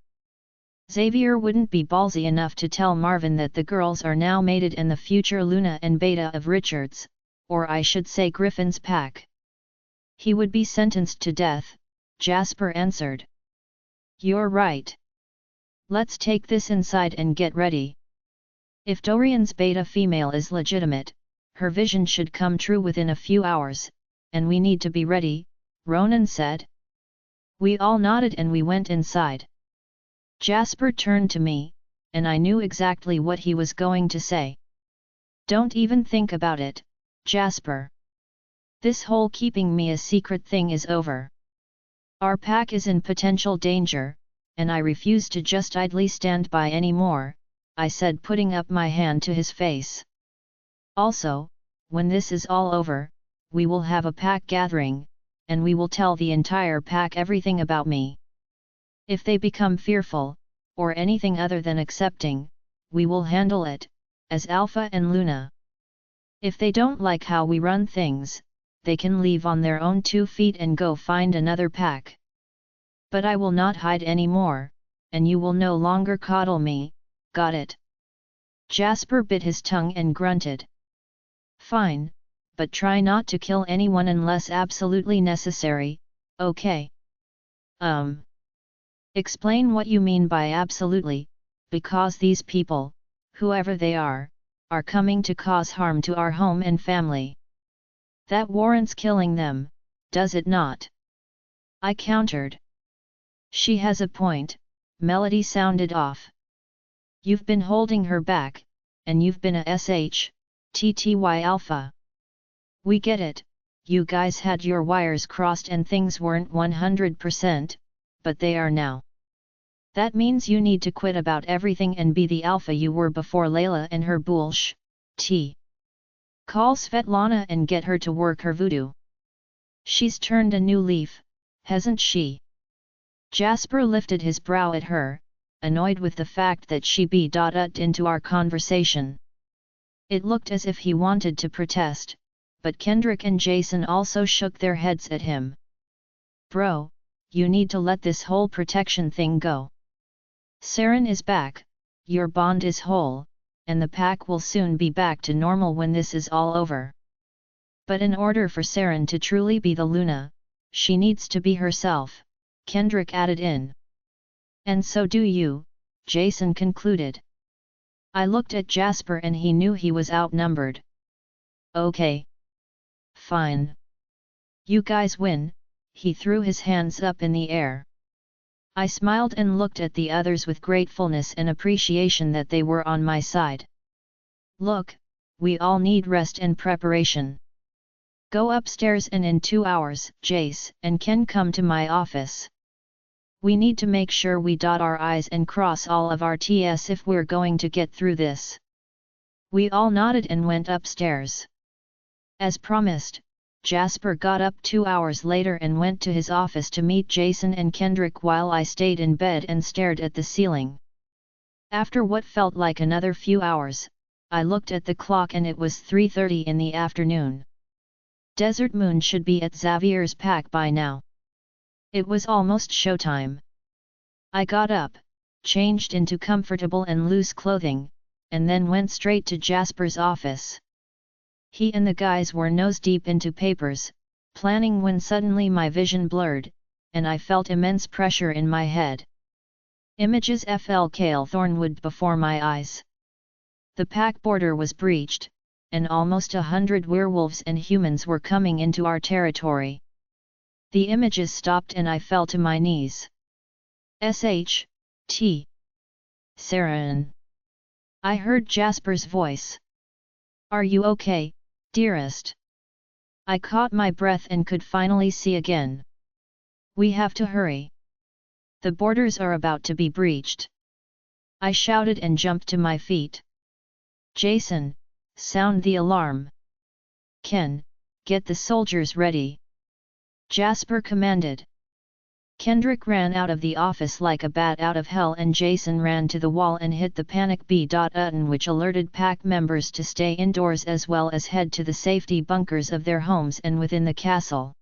Xavier wouldn't be ballsy enough to tell Marvin that the girls are now mated and the future Luna and Beta of Richard's, or I should say Griffin's pack. He would be sentenced to death, Jasper answered. You're right. Let's take this inside and get ready. If Dorian's beta female is legitimate, her vision should come true within a few hours, and we need to be ready, Ronan said. We all nodded and we went inside. Jasper turned to me, and I knew exactly what he was going to say. Don't even think about it, Jasper. This whole keeping me a secret thing is over. Our pack is in potential danger, and I refuse to just idly stand by anymore, I said, putting up my hand to his face. Also, when this is all over, we will have a pack gathering, and we will tell the entire pack everything about me. If they become fearful, or anything other than accepting, we will handle it, as Alpha and Luna. If they don't like how we run things, they can leave on their own 2 feet and go find another pack. But I will not hide anymore, and you will no longer coddle me, got it? Jasper bit his tongue and grunted. Fine, but try not to kill anyone unless absolutely necessary, okay? Explain what you mean by absolutely, because these people, whoever they are coming to cause harm to our home and family. That warrants killing them, does it not? I countered. She has a point, Melody sounded off. You've been holding her back, and you've been a SHTTY alpha. We get it, you guys had your wires crossed and things weren't 100%, but they are now. That means you need to quit about everything and be the alpha you were before Layla and her bullsh. Call Svetlana and get her to work her voodoo. She's turned a new leaf, hasn't she? Jasper lifted his brow at her, annoyed with the fact that she butted into our conversation. It looked as if he wanted to protest, but Kendrick and Jason also shook their heads at him. Bro, you need to let this whole protection thing go. Saren is back, your bond is whole, and the pack will soon be back to normal when this is all over. But in order for Saren to truly be the Luna, she needs to be herself, Kendrick added in. And so do you, Jason concluded. I looked at Jasper and he knew he was outnumbered. Okay. Fine. You guys win, he threw his hands up in the air. I smiled and looked at the others with gratefulness and appreciation that they were on my side. Look, we all need rest and preparation. Go upstairs and in 2 hours, Jace and Ken come to my office. We need to make sure we dot our I's and cross all of our T's if we're going to get through this. We all nodded and went upstairs. As promised, Jasper got up 2 hours later and went to his office to meet Jason and Kendrick while I stayed in bed and stared at the ceiling. After what felt like another few hours, I looked at the clock and it was 3:30 in the afternoon. Desert Moon should be at Xavier's pack by now. It was almost showtime. I got up, changed into comfortable and loose clothing, and then went straight to Jasper's office. He and the guys were nose-deep into papers, planning when suddenly my vision blurred, and I felt immense pressure in my head. Images fell Kale Thornwood before my eyes. The pack border was breached, and almost 100 werewolves and humans were coming into our territory. The images stopped and I fell to my knees. S.H.T. Saren. I heard Jasper's voice. Are you okay, dearest? I caught my breath and could finally see again. We have to hurry. The borders are about to be breached. I shouted and jumped to my feet. Jason, sound the alarm. Ken, get the soldiers ready. Jasper commanded. Kendrick ran out of the office like a bat out of hell and Jason ran to the wall and hit the panic button which alerted pack members to stay indoors as well as head to the safety bunkers of their homes and within the castle.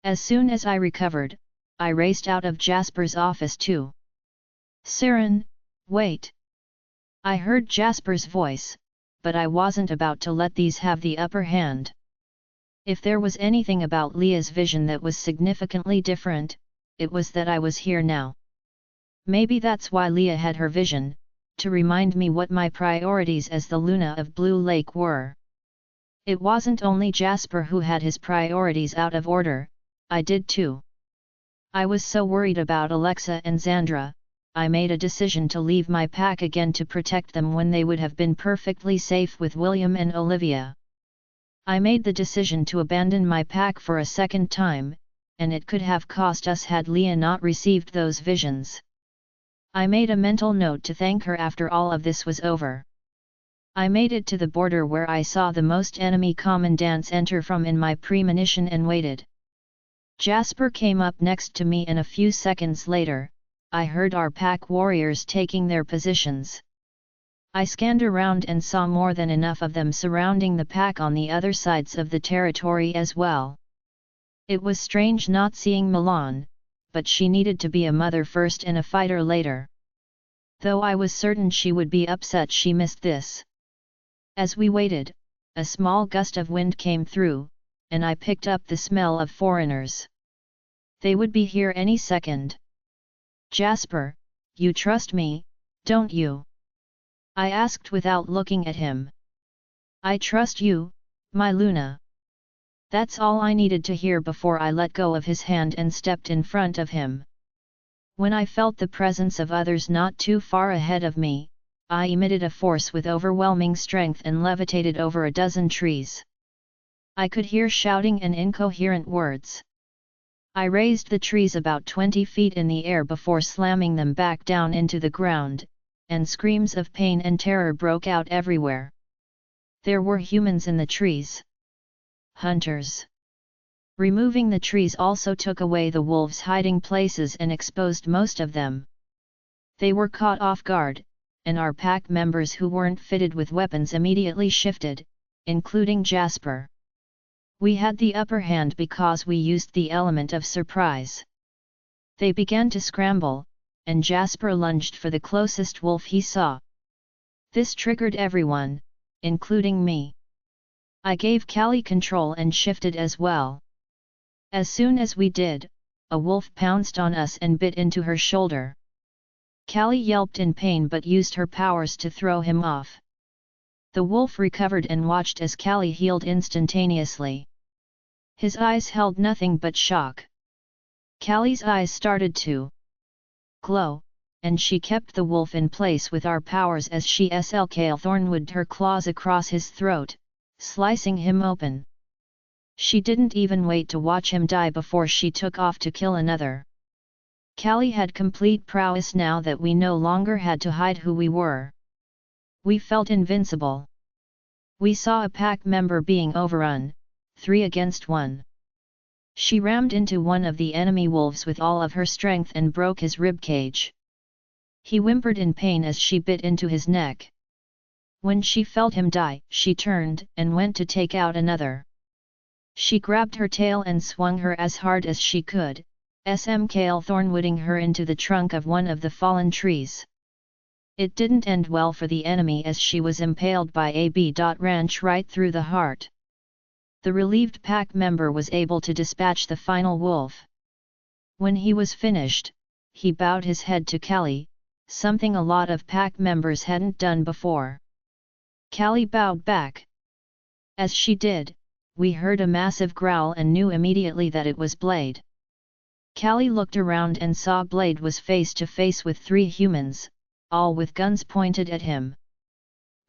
As soon as I recovered, I raced out of Jasper's office too. Siren, wait. I heard Jasper's voice, but I wasn't about to let these have the upper hand. If there was anything about Leah's vision that was significantly different, it was that I was here now. Maybe that's why Leah had her vision, to remind me what my priorities as the Luna of Blue Lake were. It wasn't only Jasper who had his priorities out of order, I did too. I was so worried about Alexa and Xandra, I made a decision to leave my pack again to protect them when they would have been perfectly safe with William and Olivia. I made the decision to abandon my pack for a second time, and it could have cost us had Leah not received those visions. I made a mental note to thank her after all of this was over. I made it to the border where I saw the most enemy commandants enter from in my premonition and waited. Jasper came up next to me and a few seconds later, I heard our pack warriors taking their positions. I scanned around and saw more than enough of them surrounding the pack on the other sides of the territory as well. It was strange not seeing Milan, but she needed to be a mother first and a fighter later. Though I was certain she would be upset she missed this. As we waited, a small gust of wind came through, and I picked up the smell of foreigners. They would be here any second. Jasper, you trust me, don't you? I asked without looking at him. I trust you, my Luna. That's all I needed to hear before I let go of his hand and stepped in front of him. When I felt the presence of others not too far ahead of me, I emitted a force with overwhelming strength and levitated over a dozen trees. I could hear shouting and incoherent words. I raised the trees about 20 feet in the air before slamming them back down into the ground, and screams of pain and terror broke out everywhere. There were humans in the trees. Hunters. Removing the trees also took away the wolves' hiding places and exposed most of them. They were caught off guard, and our pack members who weren't fitted with weapons immediately shifted, including Jasper. We had the upper hand because we used the element of surprise. They began to scramble, and Jasper lunged for the closest wolf he saw. This triggered everyone, including me. I gave Callie control and shifted as well. As soon as we did, a wolf pounced on us and bit into her shoulder. Callie yelped in pain but used her powers to throw him off. The wolf recovered and watched as Callie healed instantaneously. His eyes held nothing but shock. Callie's eyes started to glow, and she kept the wolf in place with our powers as she thornwooded her claws across his throat, slicing him open. She didn't even wait to watch him die before she took off to kill another. Callie had complete prowess now that we no longer had to hide who we were. We felt invincible. We saw a pack member being overrun, 3 against 1. She rammed into one of the enemy wolves with all of her strength and broke his ribcage. He whimpered in pain as she bit into his neck. When she felt him die, she turned and went to take out another. She grabbed her tail and swung her as hard as she could, thornwooding her into the trunk of one of the fallen trees. It didn't end well for the enemy as she was impaled by a ranch right through the heart. The relieved pack member was able to dispatch the final wolf. When he was finished, he bowed his head to Callie, something a lot of pack members hadn't done before. Callie bowed back. As she did, we heard a massive growl and knew immediately that it was Blade. Callie looked around and saw Blade was face to face with 3 humans, all with guns pointed at him.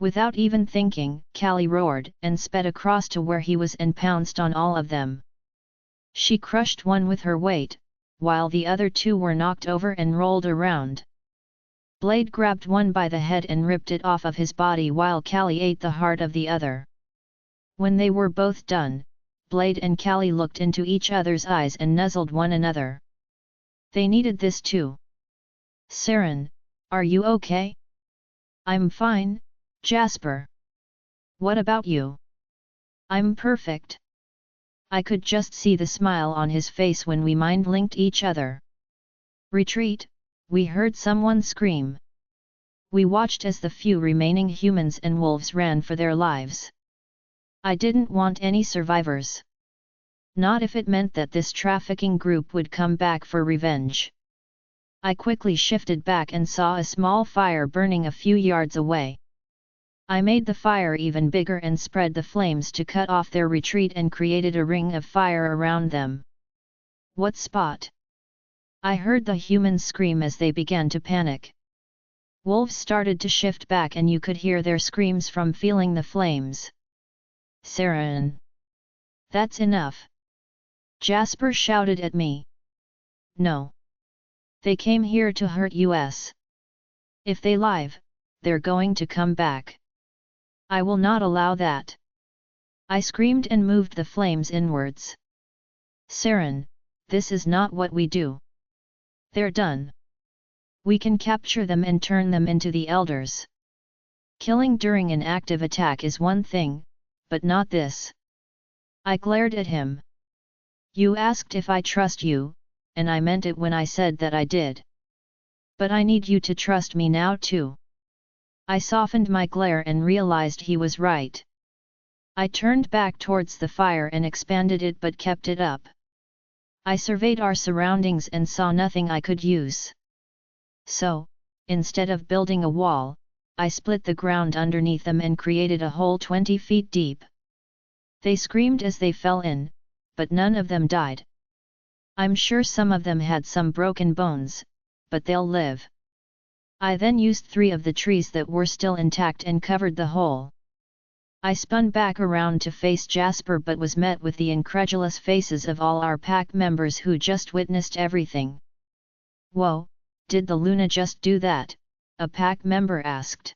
Without even thinking, Callie roared and sped across to where he was and pounced on all of them. She crushed one with her weight, while the other 2 were knocked over and rolled around. Blade grabbed one by the head and ripped it off of his body while Callie ate the heart of the other. When they were both done, Blade and Callie looked into each other's eyes and nuzzled one another. They needed this too. Siren, are you okay? I'm fine, Jasper. What about you? I'm perfect. I could just see the smile on his face when we mind-linked each other. Retreat, we heard someone scream. We watched as the few remaining humans and wolves ran for their lives. I didn't want any survivors. Not if it meant that this trafficking group would come back for revenge. I quickly shifted back and saw a small fire burning a few yards away. I made the fire even bigger and spread the flames to cut off their retreat and created a ring of fire around them. What spot? I heard the humans scream as they began to panic. Wolves started to shift back and you could hear their screams from feeling the flames. Siren! That's enough! Jasper shouted at me. No. They came here to hurt us. If they live, they're going to come back. I will not allow that. I screamed and moved the flames inwards. Siren, this is not what we do. They're done. We can capture them and turn them into the elders. Killing during an active attack is one thing, but not this. I glared at him. You asked if I trust you, and I meant it when I said that I did. But I need you to trust me now too. I softened my glare and realized he was right. I turned back towards the fire and expanded it but kept it up. I surveyed our surroundings and saw nothing I could use. So, instead of building a wall, I split the ground underneath them and created a hole 20 feet deep. They screamed as they fell in, but none of them died. I'm sure some of them had some broken bones, but they'll live. I then used 3 of the trees that were still intact and covered the hole. I spun back around to face Jasper but was met with the incredulous faces of all our pack members who just witnessed everything. Whoa, did the Luna just do that? A pack member asked.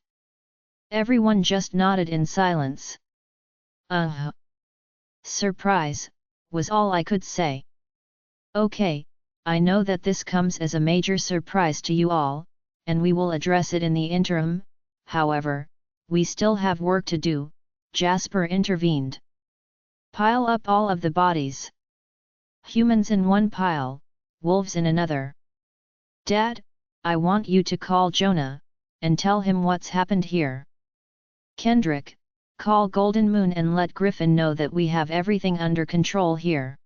Everyone just nodded in silence. Surprise, was all I could say. Okay, I know that this comes as a major surprise to you all, and we will address it in the interim. However, we still have work to do, Jasper intervened. Pile up all of the bodies. Humans in one pile, wolves in another. Dad, I want you to call Jonah, and tell him what's happened here. Kendrick, call Golden Moon and let Griffin know that we have everything under control here.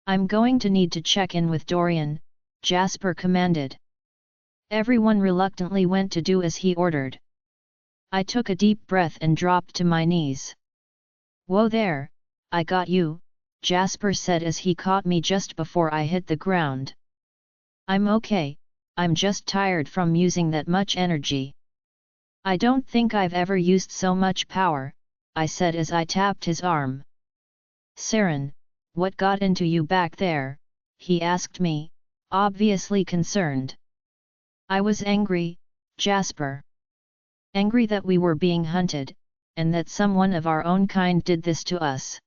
I'm going to need to check in with Dorian, Jasper commanded. Everyone reluctantly went to do as he ordered. I took a deep breath and dropped to my knees. Whoa there, I got you, Jasper said as he caught me just before I hit the ground. I'm okay, I'm just tired from using that much energy. I don't think I've ever used so much power, I said as I tapped his arm. Siren, what got into you back there? He asked me, obviously concerned. I was angry, Jasper. Angry that we were being hunted, and that someone of our own kind did this to us.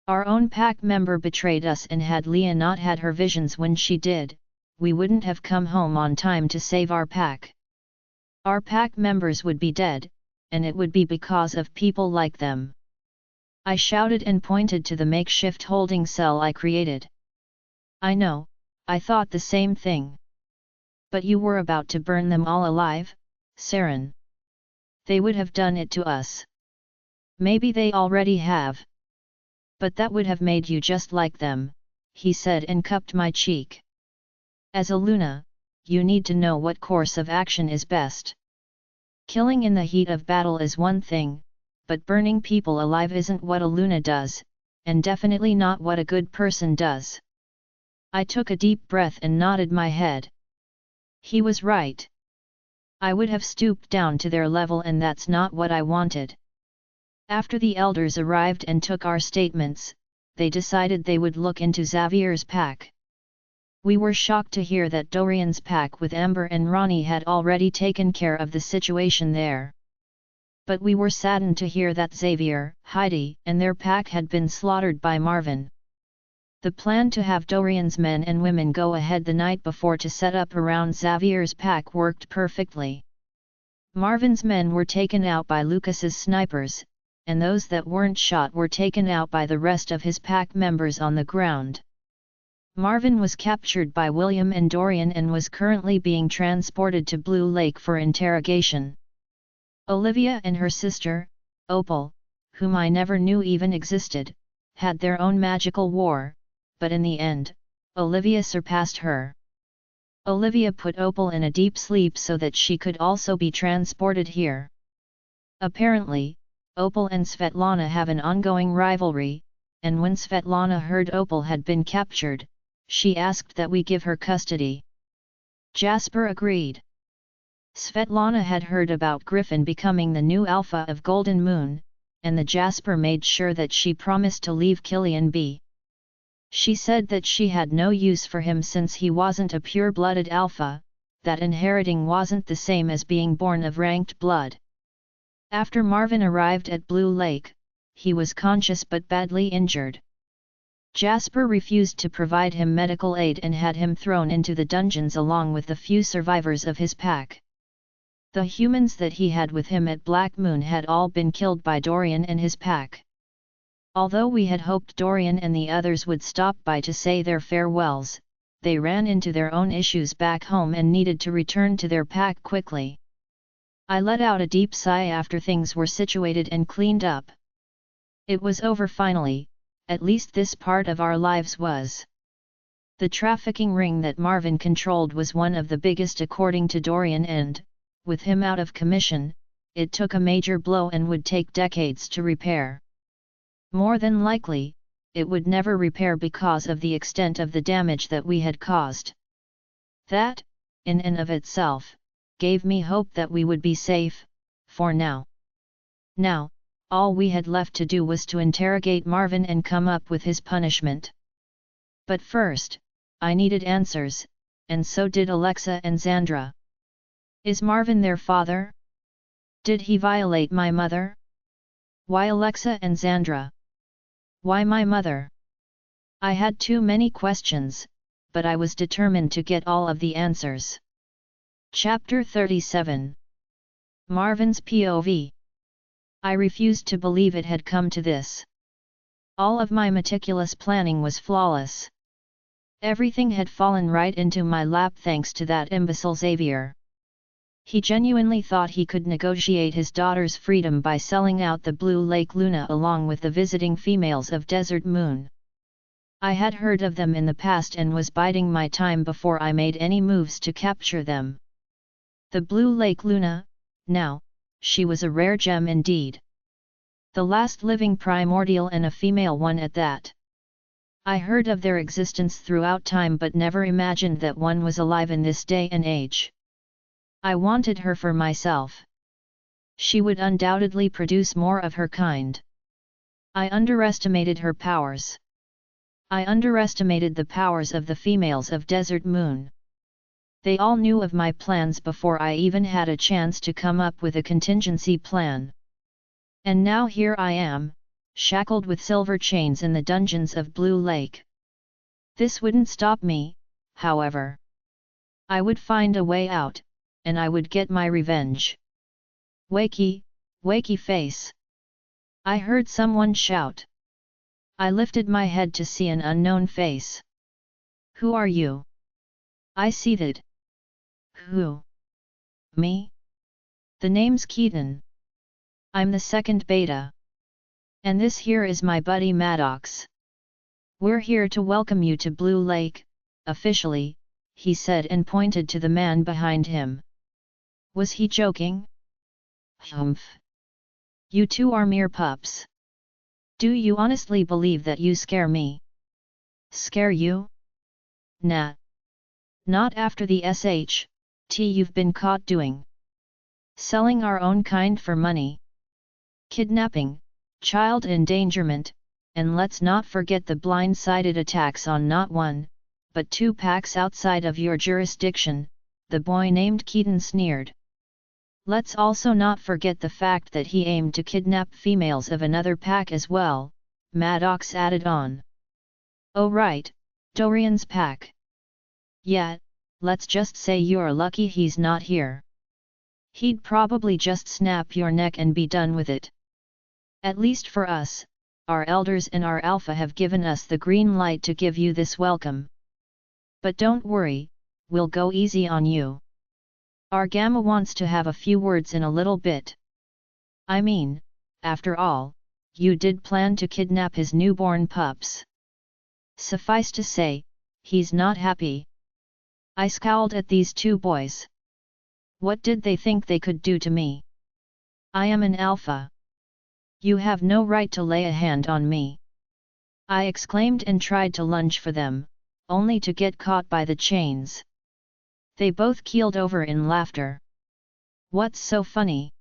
Our own pack member betrayed us, and had Leah not had her visions when she did, we wouldn't have come home on time to save our pack. Our pack members would be dead, and it would be because of people like them. I shouted and pointed to the makeshift holding cell I created. I know, I thought the same thing. But you were about to burn them all alive, Siren. They would have done it to us. Maybe they already have. But that would have made you just like them, he said and cupped my cheek. As a Luna, you need to know what course of action is best. Killing in the heat of battle is one thing, but burning people alive isn't what a Luna does, and definitely not what a good person does. I took a deep breath and nodded my head. He was right. I would have stooped down to their level, and that's not what I wanted. After the elders arrived and took our statements, they decided they would look into Xavier's pack. We were shocked to hear that Dorian's pack with Ember and Ronnie had already taken care of the situation there. But we were saddened to hear that Xavier, Heidi, and their pack had been slaughtered by Marvin. The plan to have Dorian's men and women go ahead the night before to set up around Xavier's pack worked perfectly. Marvin's men were taken out by Lucas's snipers, and those that weren't shot were taken out by the rest of his pack members on the ground. Marvin was captured by William and Dorian and was currently being transported to Blue Lake for interrogation. Olivia and her sister, Opal, whom I never knew even existed, had their own magical war, but in the end, Olivia surpassed her. Olivia put Opal in a deep sleep so that she could also be transported here. Apparently, Opal and Svetlana have an ongoing rivalry, and when Svetlana heard Opal had been captured, she asked that we give her custody. Jasper agreed. Svetlana had heard about Griffin becoming the new alpha of Golden Moon, and the Jasper made sure that she promised to leave Killian be. She said that she had no use for him since he wasn't a pure-blooded alpha, that inheriting wasn't the same as being born of ranked blood. After Marvin arrived at Blue Lake, he was conscious but badly injured. Jasper refused to provide him medical aid and had him thrown into the dungeons along with the few survivors of his pack. The humans that he had with him at Black Moon had all been killed by Dorian and his pack. Although we had hoped Dorian and the others would stop by to say their farewells, they ran into their own issues back home and needed to return to their pack quickly. I let out a deep sigh after things were situated and cleaned up. It was over finally, at least this part of our lives was. The trafficking ring that Marvin controlled was one of the biggest according to Dorian and, with him out of commission, it took a major blow and would take decades to repair. More than likely, it would never repair because of the extent of the damage that we had caused. That, in and of itself, gave me hope that we would be safe, for now. Now, all we had left to do was to interrogate Marvin and come up with his punishment. But first, I needed answers, and so did Alexa and Xandra. Is Marvin their father? Did he violate my mother? Why Alexa and Xandra? Why my mother? I had too many questions, but I was determined to get all of the answers. Chapter 37. Marvin's POV. I refused to believe it had come to this. All of my meticulous planning was flawless. Everything had fallen right into my lap thanks to that imbecile Xavier. He genuinely thought he could negotiate his daughter's freedom by selling out the Blue Lake Luna along with the visiting females of Desert Moon. I had heard of them in the past and was biding my time before I made any moves to capture them. The Blue Lake Luna, now, she was a rare gem indeed. The last living primordial and a female one at that. I heard of their existence throughout time but never imagined that one was alive in this day and age. I wanted her for myself. She would undoubtedly produce more of her kind. I underestimated her powers. I underestimated the powers of the females of Desert Moon. They all knew of my plans before I even had a chance to come up with a contingency plan. And now here I am, shackled with silver chains in the dungeons of Blue Lake. This wouldn't stop me, however. I would find a way out, and I would get my revenge. Wakey, wakey face! I heard someone shout. I lifted my head to see an unknown face. Who are you? I seethed. Who? Me? The name's Keaton. I'm the second beta. And this here is my buddy Maddox. We're here to welcome you to Blue Lake, officially, he said and pointed to the man behind him. Was he joking? Humph. You two are mere pups. Do you honestly believe that you scare me? Scare you? Nah. Not after the SHT you've been caught doing. Selling our own kind for money. Kidnapping, child endangerment, and let's not forget the blind-sided attacks on not one, but two packs outside of your jurisdiction, the boy named Keaton sneered. Let's also not forget the fact that he aimed to kidnap females of another pack as well, Maddox added on. Oh right, Dorian's pack. Yeah, let's just say you're lucky he's not here. He'd probably just snap your neck and be done with it. At least for us, our elders and our alpha have given us the green light to give you this welcome, But don't worry, we'll go easy on you. Our Gamma wants to have a few words in a little bit. I mean, after all, you did plan to kidnap his newborn pups. Suffice to say, he's not happy. I scowled at these two boys. What did they think they could do to me? I am an alpha. You have no right to lay a hand on me. I exclaimed and tried to lunge for them, only to get caught by the chains. They both keeled over in laughter. What's so funny?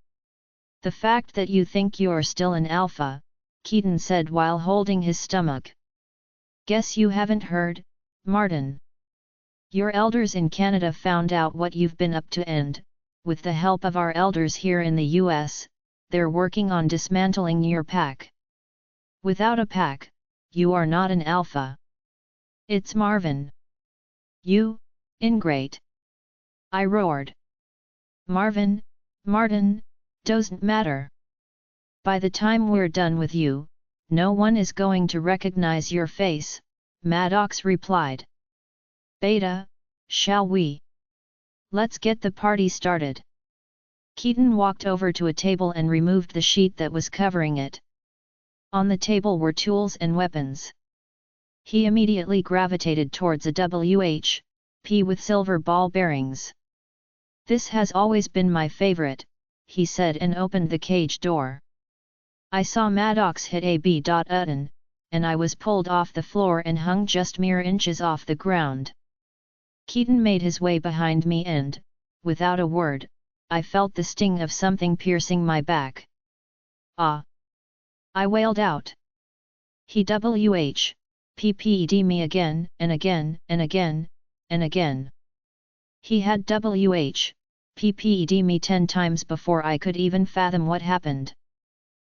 The fact that you think you're still an alpha, Keaton said while holding his stomach. Guess you haven't heard, Martin. Your elders in Canada found out what you've been up to and, with the help of our elders here in the US, they're working on dismantling your pack. Without a pack, you are not an alpha. It's Marvin. You, ingrate. I roared. Marvin, Martin, doesn't matter. By the time we're done with you, no one is going to recognize your face, Maddox replied. Beta, shall we? Let's get the party started. Keaton walked over to a table and removed the sheet that was covering it. On the table were tools and weapons. He immediately gravitated towards a WH-P with silver ball bearings. This has always been my favorite, he said and opened the cage door. I saw Maddox hit a B.Button, and I was pulled off the floor and hung just mere inches off the ground. Keaton made his way behind me and, without a word, I felt the sting of something piercing my back. Ah! I wailed out. He WH-PP'd me again and again and again and again. He had WH-PP'd me 10 times before I could even fathom what happened.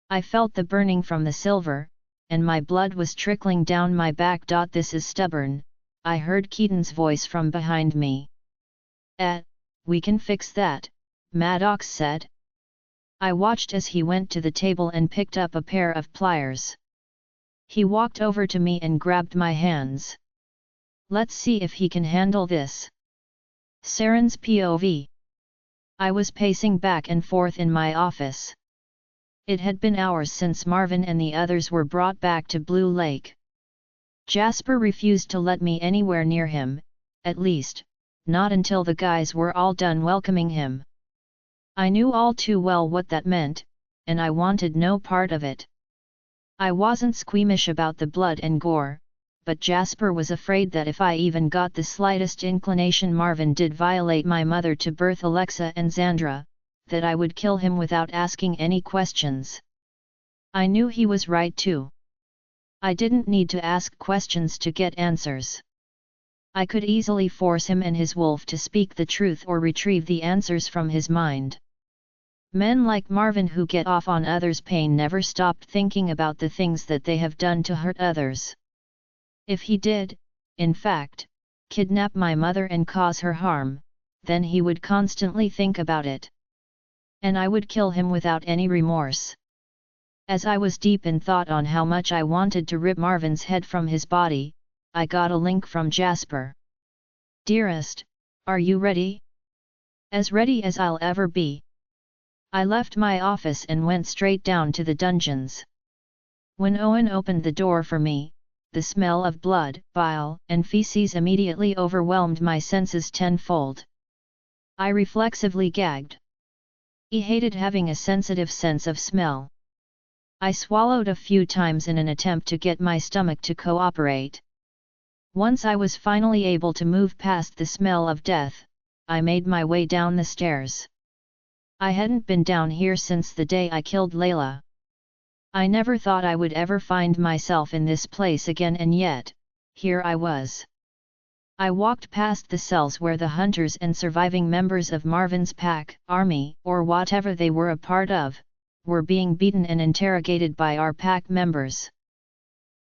I felt the burning from the silver, and my blood was trickling down my back. This is stubborn, I heard Keaton's voice from behind me. We can fix that, Maddox said. I watched as he went to the table and picked up a pair of pliers. He walked over to me and grabbed my hands. Let's see if he can handle this. Saren's POV. I was pacing back and forth in my office. It had been hours since Marvin and the others were brought back to Blue Lake. Jasper refused to let me anywhere near him, at least, not until the guys were all done welcoming him. I knew all too well what that meant, and I wanted no part of it. I wasn't squeamish about the blood and gore, but Jasper was afraid that if I even got the slightest inclination Marvin did violate my mother to birth Alexa and Xandra, that I would kill him without asking any questions. I knew he was right too. I didn't need to ask questions to get answers. I could easily force him and his wolf to speak the truth or retrieve the answers from his mind. Men like Marvin who get off on others' pain never stopped thinking about the things that they have done to hurt others. If he did, in fact, kidnap my mother and cause her harm, then he would constantly think about it. And I would kill him without any remorse. As I was deep in thought on how much I wanted to rip Marvin's head from his body, I got a link from Jasper. Dearest, are you ready? As ready as I'll ever be. I left my office and went straight down to the dungeons. When Owen opened the door for me, the smell of blood, bile, and feces immediately overwhelmed my senses tenfold. I reflexively gagged. He hated having a sensitive sense of smell. I swallowed a few times in an attempt to get my stomach to cooperate. Once I was finally able to move past the smell of death, I made my way down the stairs. I hadn't been down here since the day I killed Layla. I never thought I would ever find myself in this place again, and yet, here I was. I walked past the cells where the hunters and surviving members of Marvin's pack, army, or whatever they were a part of, were being beaten and interrogated by our pack members.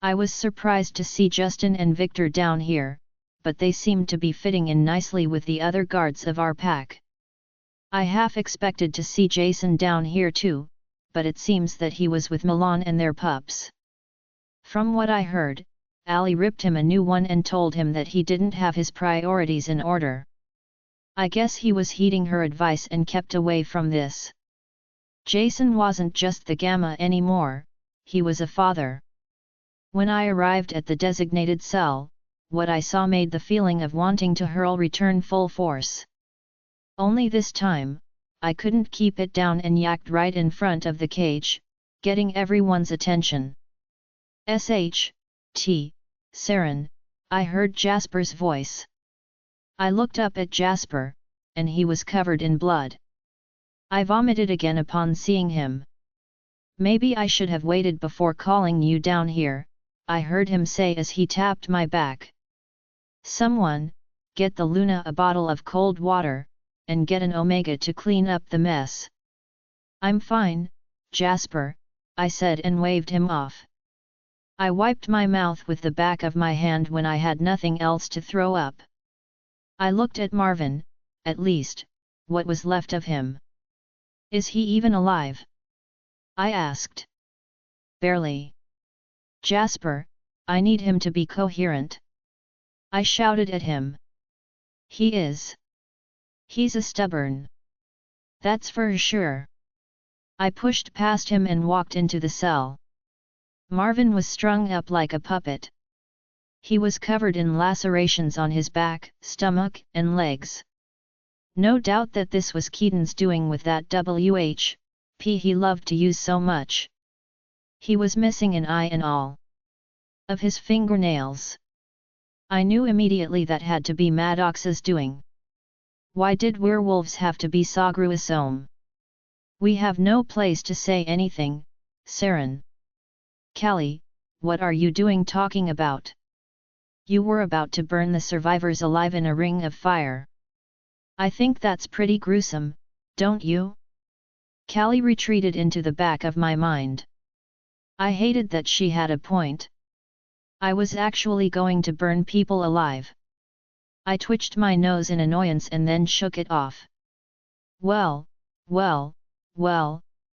I was surprised to see Justin and Victor down here, but they seemed to be fitting in nicely with the other guards of our pack. I half expected to see Jason down here too, but it seems that he was with Milan and their pups. From what I heard, Ali ripped him a new one and told him that he didn't have his priorities in order. I guess he was heeding her advice and kept away from this. Jason wasn't just the gamma anymore, he was a father. When I arrived at the designated cell, what I saw made the feeling of wanting to hurl return full force. Only this time, I couldn't keep it down and yacked right in front of the cage, getting everyone's attention. "S.H.T. Saren," I heard Jasper's voice. I looked up at Jasper, and he was covered in blood. I vomited again upon seeing him. "Maybe I should have waited before calling you down here," I heard him say as he tapped my back. "Someone, get the Luna a bottle of cold water, and get an Omega to clean up the mess." "I'm fine, Jasper," I said and waved him off. I wiped my mouth with the back of my hand when I had nothing else to throw up. I looked at Marvin, at least, what was left of him. "Is he even alive?" I asked. "Barely. Jasper, I need him to be coherent," I shouted at him. "He is. He's a stubborn. That's for sure." I pushed past him and walked into the cell. Marvin was strung up like a puppet. He was covered in lacerations on his back, stomach, and legs. No doubt that this was Keaton's doing with that WH.P he loved to use so much. He was missing an eye and all of his fingernails. I knew immediately that had to be Maddox's doing. Why did werewolves have to be so gruesome? "We have no place to say anything, Saren." "Callie, what are you doing talking about? You were about to burn the survivors alive in a ring of fire. I think that's pretty gruesome, don't you?" Callie retreated into the back of my mind. I hated that she had a point. I was actually going to burn people alive. I twitched my nose in annoyance and then shook it off. Well,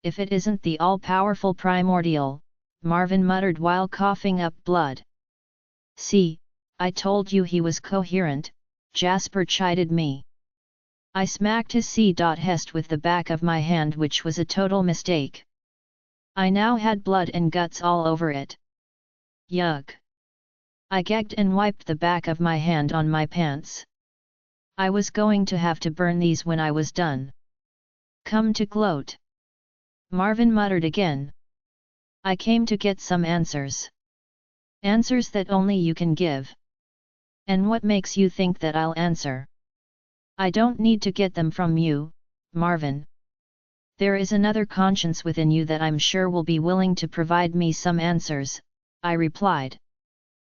if it isn't the all-powerful Primordial," Marvin muttered while coughing up blood. "See, I told you he was coherent," Jasper chided me. I smacked his C.Hest with the back of my hand, which was a total mistake. I now had blood and guts all over it. Yuck! I gagged and wiped the back of my hand on my pants. I was going to have to burn these when I was done. "Come to gloat," Marvin muttered again. "I came to get some answers. Answers that only you can give. And what makes you think that I'll answer?" "I don't need to get them from you, Marvin. There is another conscience within you that I'm sure will be willing to provide me some answers," I replied.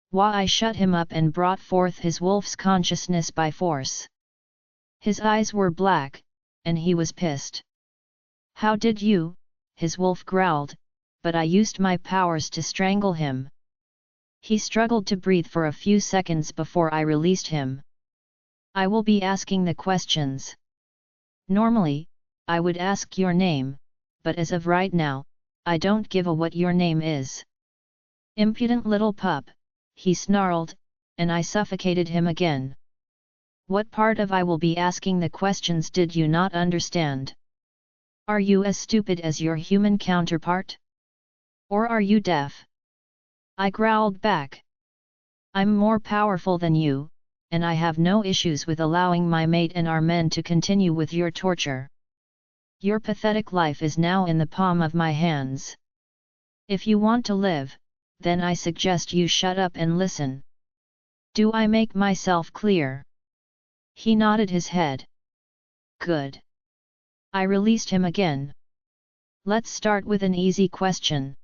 Why, I shut him up and brought forth his wolf's consciousness by force. His eyes were black, and he was pissed. "How did you?" his wolf growled, but I used my powers to strangle him. He struggled to breathe for a few seconds before I released him. "I will be asking the questions. Normally, I would ask your name, but as of right now, I don't give a what your name is." "Impudent little pup," he snarled, and I suffocated him again. "What part of I will be asking the questions did you not understand? Are you as stupid as your human counterpart? Or are you deaf?" I growled back. "I'm more powerful than you, and I have no issues with allowing my mate and our men to continue with your torture. Your pathetic life is now in the palm of my hands. If you want to live, then I suggest you shut up and listen. Do I make myself clear?" He nodded his head. "Good." I released him again. "Let's start with an easy question.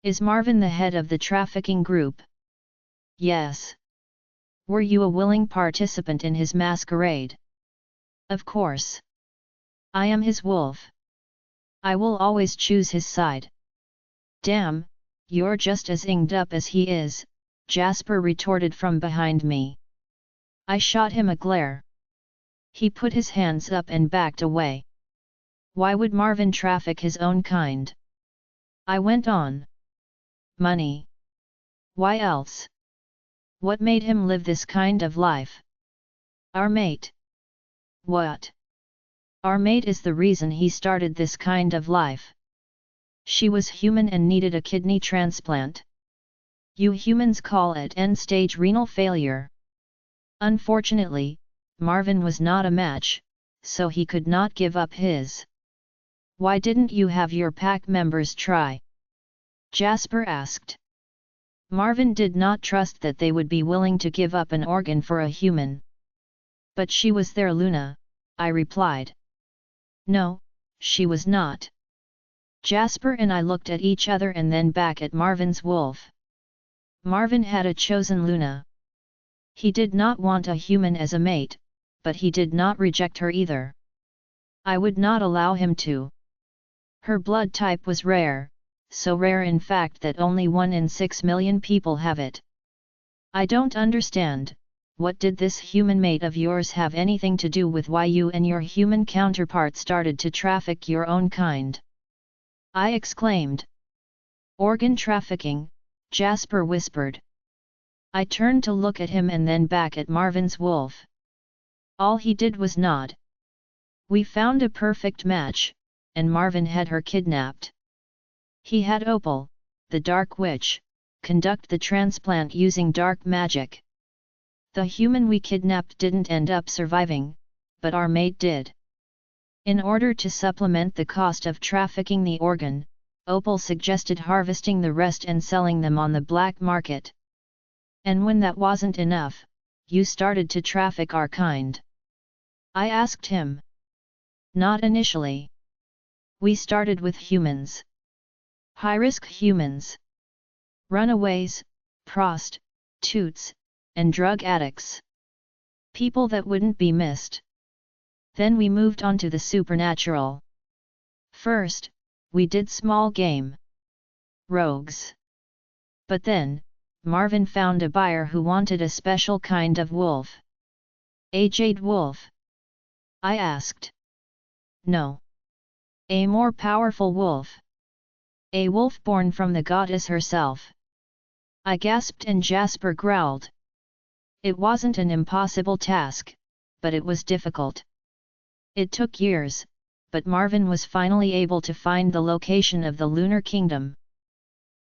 Is Marvin the head of the trafficking group?" "Yes." "Were you a willing participant in his masquerade?" "Of course. I am his wolf. I will always choose his side." "Damn, you're just as inged up as he is," Jasper retorted from behind me. I shot him a glare. He put his hands up and backed away. "Why would Marvin traffic his own kind?" I went on. "Money. Why else?" What made him live this kind of life? Our mate. What? Our mate is the reason he started this kind of life. She was human and needed a kidney transplant. You humans call it end-stage renal failure. Unfortunately, Marvin was not a match, so he could not give up his. Why didn't you have your pack members try? Jasper asked. Marvin did not trust that they would be willing to give up an organ for a human. But she was their Luna, I replied. No, she was not. Jasper and I looked at each other and then back at Marvin's wolf. Marvin had a chosen Luna. He did not want a human as a mate, but he did not reject her either. I would not allow him to. Her blood type was rare, so rare in fact that only 1 in 6 million people have it. I don't understand, what did this human mate of yours have anything to do with why you and your human counterpart started to traffic your own kind? I exclaimed. Organ trafficking, Jasper whispered. I turned to look at him and then back at Marvin's wolf. All he did was nod. We found a perfect match, and Marvin had her kidnapped. He had Opal, the Dark Witch, conduct the transplant using dark magic. The human we kidnapped didn't end up surviving, but our mate did. In order to supplement the cost of trafficking the organ, Opal suggested harvesting the rest and selling them on the black market. And when that wasn't enough, you started to traffic our kind. I asked him. Not initially. We started with humans. High-risk humans. Runaways, prostitutes, and drug addicts. People that wouldn't be missed. Then we moved on to the supernatural. First, we did small game. Rogues. But then, Marvin found a buyer who wanted a special kind of wolf. A jade wolf? I asked. No. A more powerful wolf. A wolf born from the goddess herself. I gasped and Jasper growled. It wasn't an impossible task, but it was difficult. It took years, but Marvin was finally able to find the location of the Lunar Kingdom.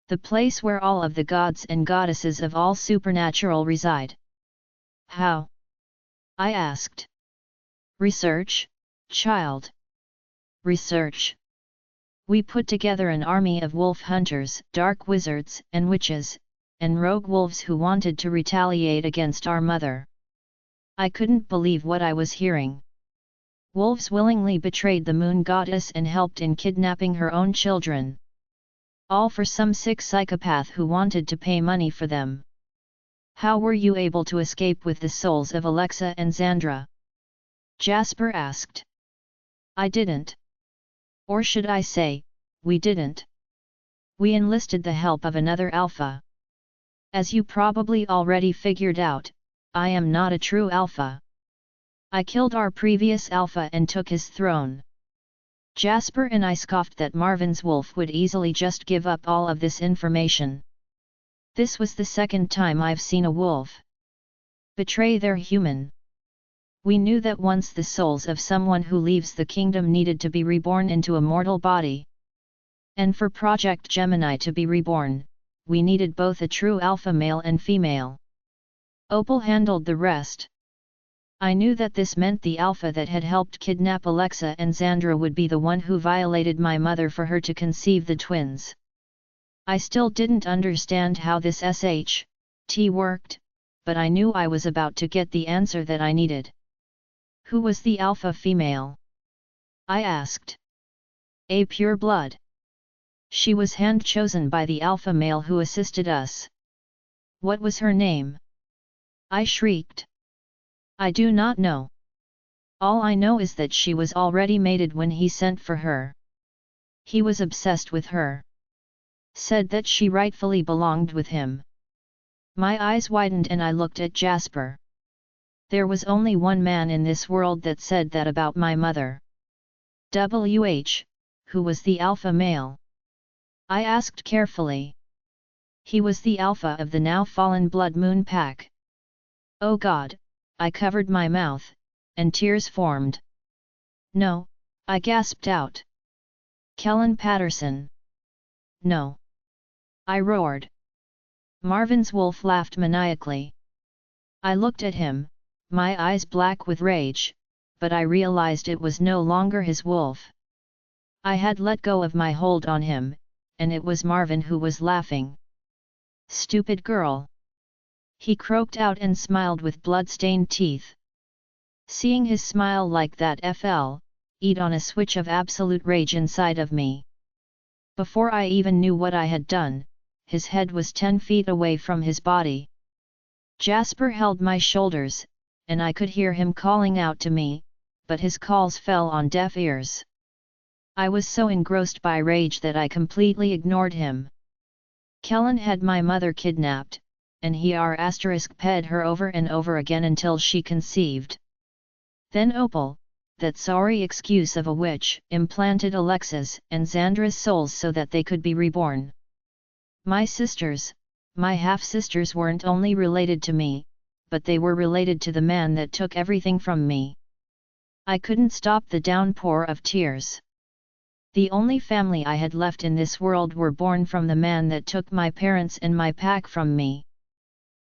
The place where all of the gods and goddesses of all supernatural reside. How? I asked. Research, child. Research. We put together an army of wolf hunters, dark wizards, and witches, and rogue wolves who wanted to retaliate against our mother. I couldn't believe what I was hearing. Wolves willingly betrayed the moon goddess and helped in kidnapping her own children. All for some sick psychopath who wanted to pay money for them. How were you able to escape with the souls of Alexa and Xandra? Jasper asked. I didn't. Or should I say, we didn't. We enlisted the help of another alpha. As you probably already figured out, I am not a true alpha. I killed our previous alpha and took his throne. Jasper and I scoffed that Marvin's wolf would easily just give up all of this information. This was the second time I've seen a wolf betray their human. We knew that once the souls of someone who leaves the kingdom needed to be reborn into a mortal body. And for Project Gemini to be reborn, we needed both a true alpha male and female. Opal handled the rest. I knew that this meant the alpha that had helped kidnap Alexa and Xandra would be the one who violated my mother for her to conceive the twins. I still didn't understand how this SHT worked, but I knew I was about to get the answer that I needed. Who was the alpha female? I asked. A pure blood. She was hand-chosen by the alpha male who assisted us. What was her name? I shrieked. I do not know. All I know is that she was already mated when he sent for her. He was obsessed with her. Said that she rightfully belonged with him. My eyes widened and I looked at Jasper. There was only one man in this world that said that about my mother. Who was the alpha male? I asked carefully. He was the alpha of the now fallen Blood Moon Pack. Oh God, I covered my mouth, and tears formed. No, I gasped out. Kellen Patterson. No. I roared. Marvin's wolf laughed maniacally. I looked at him, my eyes black with rage, but I realized it was no longer his wolf. I had let go of my hold on him, and it was Marvin who was laughing. Stupid girl! He croaked out and smiled with blood-stained teeth. Seeing his smile like that fell on a switch of absolute rage inside of me. Before I even knew what I had done, his head was 10 feet away from his body. Jasper held my shoulders, and I could hear him calling out to me, but his calls fell on deaf ears. I was so engrossed by rage that I completely ignored him. Kellen had my mother kidnapped, and he *ped her over and over again until she conceived. Then Opal, that sorry excuse of a witch, implanted Alexa's and Xandra's souls so that they could be reborn. My sisters, my half-sisters weren't only related to me, but they were related to the man that took everything from me. I couldn't stop the downpour of tears. The only family I had left in this world were born from the man that took my parents and my pack from me.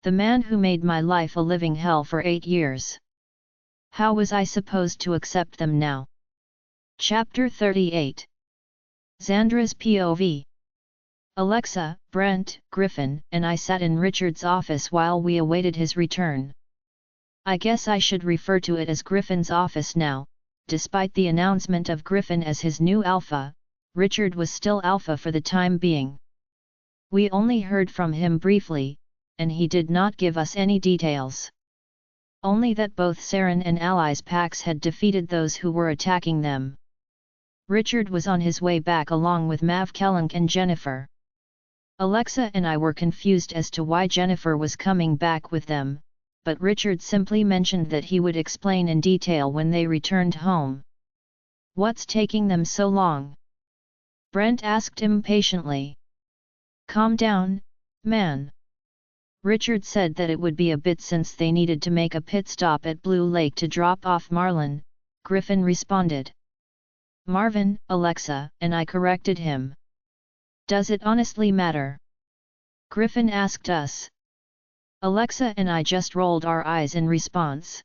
The man who made my life a living hell for 8 years. How was I supposed to accept them now? Chapter 38. Xandra's POV. Alexa, Brent, Griffin, and I sat in Richard's office while we awaited his return. I guess I should refer to it as Griffin's office now. Despite the announcement of Griffin as his new alpha, Richard was still alpha for the time being. We only heard from him briefly, and he did not give us any details. Only that both Saren and Allies packs had defeated those who were attacking them. Richard was on his way back along with Mav Kellunk and Jennifer. Alexa and I were confused as to why Jennifer was coming back with them, but Richard simply mentioned that he would explain in detail when they returned home. What's taking them so long? Brent asked impatiently. Calm down, man. Richard said that it would be a bit since they needed to make a pit stop at Blue Lake to drop off Marlin, Griffin responded. Marvin, Alexa, and I corrected him. Does it honestly matter? Griffin asked us. Alexa and I just rolled our eyes in response.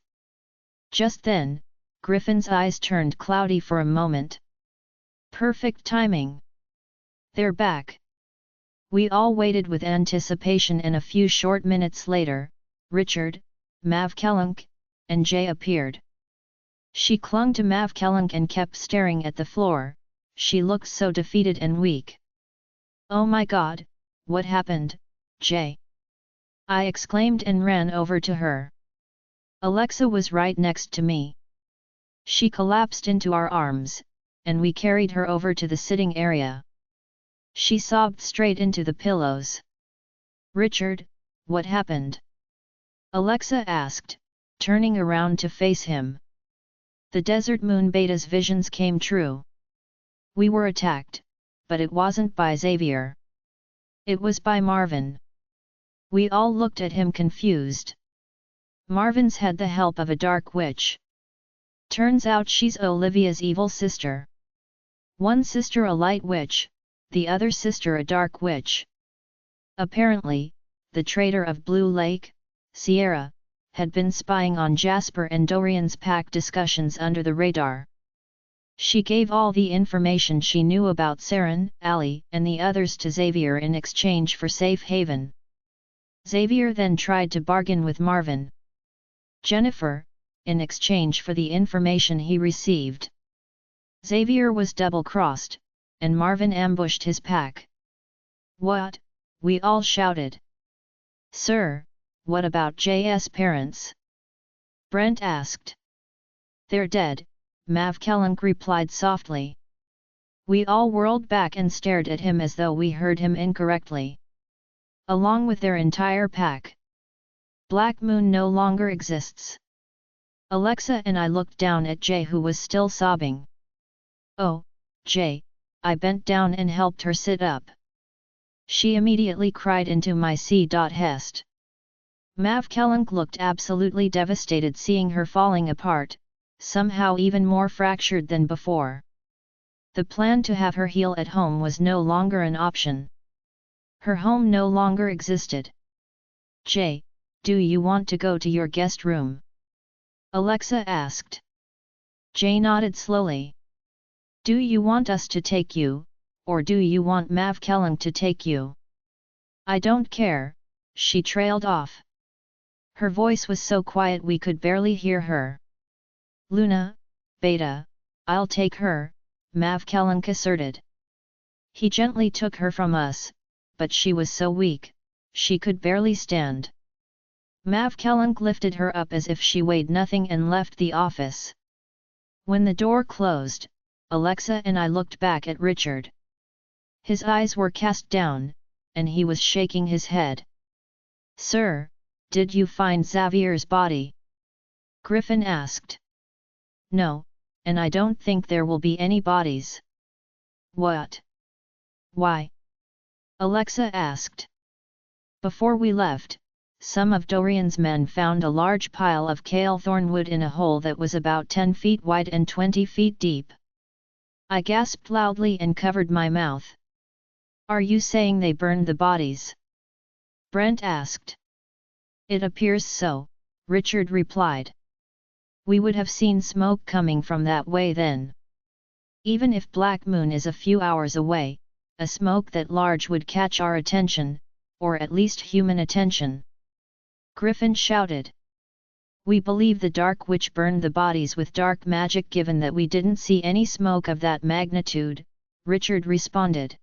Just then, Griffin's eyes turned cloudy for a moment. Perfect timing. They're back. We all waited with anticipation, and a few short minutes later, Richard, Mav Kellunk, and Jay appeared. She clung to Mav Kellunk and kept staring at the floor. She looked so defeated and weak. Oh my God, what happened, Jay? I exclaimed and ran over to her. Alexa was right next to me. She collapsed into our arms, and we carried her over to the sitting area. She sobbed straight into the pillows. Richard, what happened? Alexa asked, turning around to face him. The Desert Moon Beta's visions came true. We were attacked, but it wasn't by Xavier. It was by Marvin. We all looked at him confused. Marvin's had the help of a dark witch. Turns out she's Olivia's evil sister. One sister a light witch, the other sister a dark witch. Apparently, the traitor of Blue Lake, Sierra, had been spying on Jasper and Dorian's pack discussions under the radar. She gave all the information she knew about Saren, Allie, and the others to Xavier in exchange for safe haven. Xavier then tried to bargain with Marvin. Jennifer, in exchange for the information he received. Xavier was double-crossed, and Marvin ambushed his pack. What? We all shouted. Sir, what about J.'s parents? Brent asked. They're dead, Mav Kellunk replied softly. We all whirled back and stared at him as though we heard him incorrectly. Along with their entire pack. Black Moon no longer exists. Alexa and I looked down at Jay, who was still sobbing. Oh, Jay, I bent down and helped her sit up. She immediately cried into my C.Hest. Mavkelunk looked absolutely devastated seeing her falling apart, somehow even more fractured than before. The plan to have her heal at home was no longer an option. Her home no longer existed. "Jay, do you want to go to your guest room?" Alexa asked. Jay nodded slowly. "Do you want us to take you, or do you want Mavkelunk to take you?" "I don't care," she trailed off. Her voice was so quiet we could barely hear her. "Luna, Beta, I'll take her," Mavkelunk asserted. He gently took her from us, but she was so weak, she could barely stand. Mavkelunk lifted her up as if she weighed nothing and left the office. When the door closed, Alexa and I looked back at Richard. His eyes were cast down, and he was shaking his head. "Sir, did you find Xavier's body?" Griffin asked. "No, and I don't think there will be any bodies." "What? Why?" Alexa asked. "Before we left, some of Dorian's men found a large pile of kale thornwood in a hole that was about 10 feet wide and 20 feet deep." I gasped loudly and covered my mouth. "Are you saying they burned the bodies?" Brent asked. "It appears so," Richard replied. "We would have seen smoke coming from that way then. Even if Black Moon is a few hours away, a smoke that large would catch our attention, or at least human attention." Griffin shouted. "We believe the Dark Witch burned the bodies with dark magic given that we didn't see any smoke of that magnitude," Richard responded.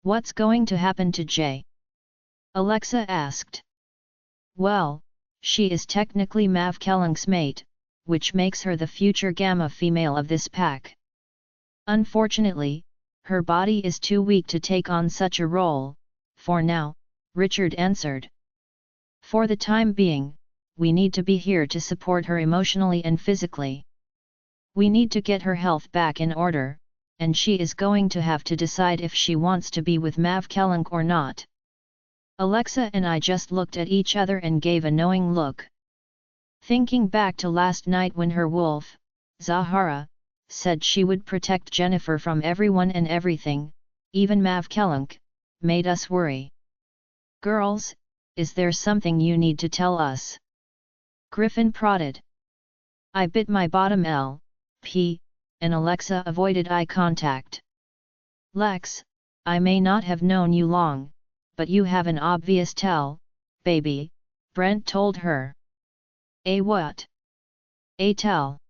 "What's going to happen to Jay?" Alexa asked. "Well, she is technically Mavkelunk's mate, which makes her the future gamma female of this pack. Unfortunately, her body is too weak to take on such a role, for now," Richard answered. "For the time being, we need to be here to support her emotionally and physically. We need to get her health back in order, and she is going to have to decide if she wants to be with Mavkelunk or not." Alexa and I just looked at each other and gave a knowing look. Thinking back to last night when her wolf, Zahara, said she would protect Jennifer from everyone and everything, even Mavkelunk, made us worry. "Girls, is there something you need to tell us?" Griffin prodded. I bit my bottom lip, and Alexa avoided eye contact. "Lex, I may not have known you long, but you have an obvious tell, baby," Brent told her. "A what?" "A tell.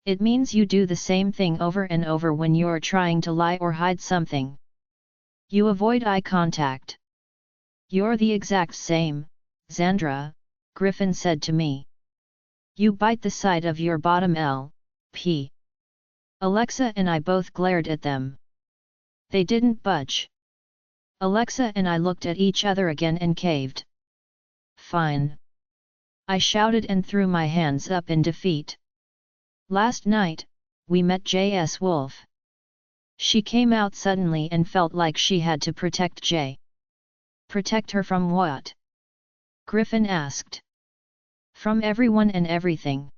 It means you do the same thing over and over when you're trying to lie or hide something. You avoid eye contact." "You're the exact same, Xandra," Griffin said to me. "You bite the side of your bottom lip." Alexa and I both glared at them. They didn't budge. Alexa and I looked at each other again and caved. "Fine," I shouted and threw my hands up in defeat. "Last night, we met J.S. Wolf. She came out suddenly and felt like she had to protect Jay." "Protect her from what?" Griffin asked. "From everyone and everything.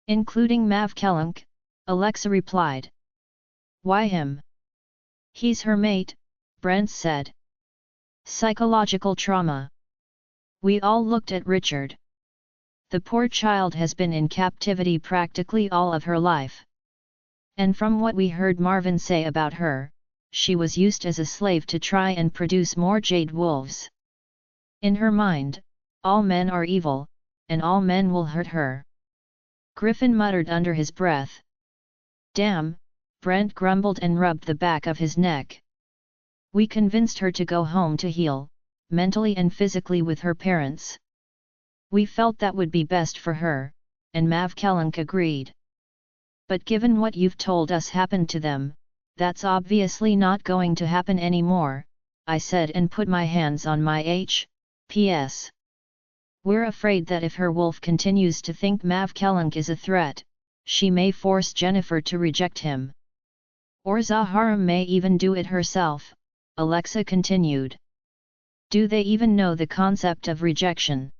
Including Mavkelunk," Alexa replied. "Why him?" "He's her mate," Brent said. "Psychological trauma." We all looked at Richard. The poor child has been in captivity practically all of her life. And from what we heard Marvin say about her, she was used as a slave to try and produce more jade wolves. In her mind, all men are evil, and all men will hurt her. Griffin muttered under his breath. "Damn," Brent grumbled and rubbed the back of his neck. "We convinced her to go home to heal, mentally and physically with her parents. We felt that would be best for her, and Mavkelunk agreed. But given what you've told us happened to them, that's obviously not going to happen anymore," I said and put my hands on my HPS. "We're afraid that if her wolf continues to think Mavkelunk is a threat, she may force Jennifer to reject him. Or Zahara may even do it herself," Alexa continued. "Do they even know the concept of rejection?"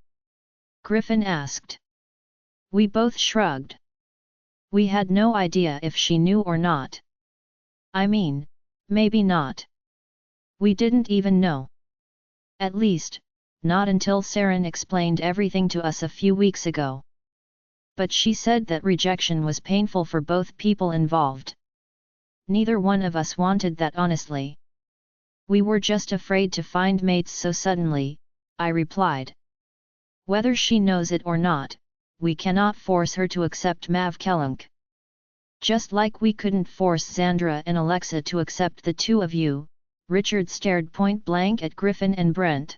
Griffin asked. We both shrugged. We had no idea if she knew or not. I mean, maybe not. We didn't even know. At least, not until Saren explained everything to us a few weeks ago. But she said that rejection was painful for both people involved. Neither one of us wanted that honestly. We were just afraid to find mates so suddenly, I replied. Whether she knows it or not, we cannot force her to accept Mav Kellunk. Just like we couldn't force Xandra and Alexa to accept the two of you, Richard stared point blank at Griffin and Brent.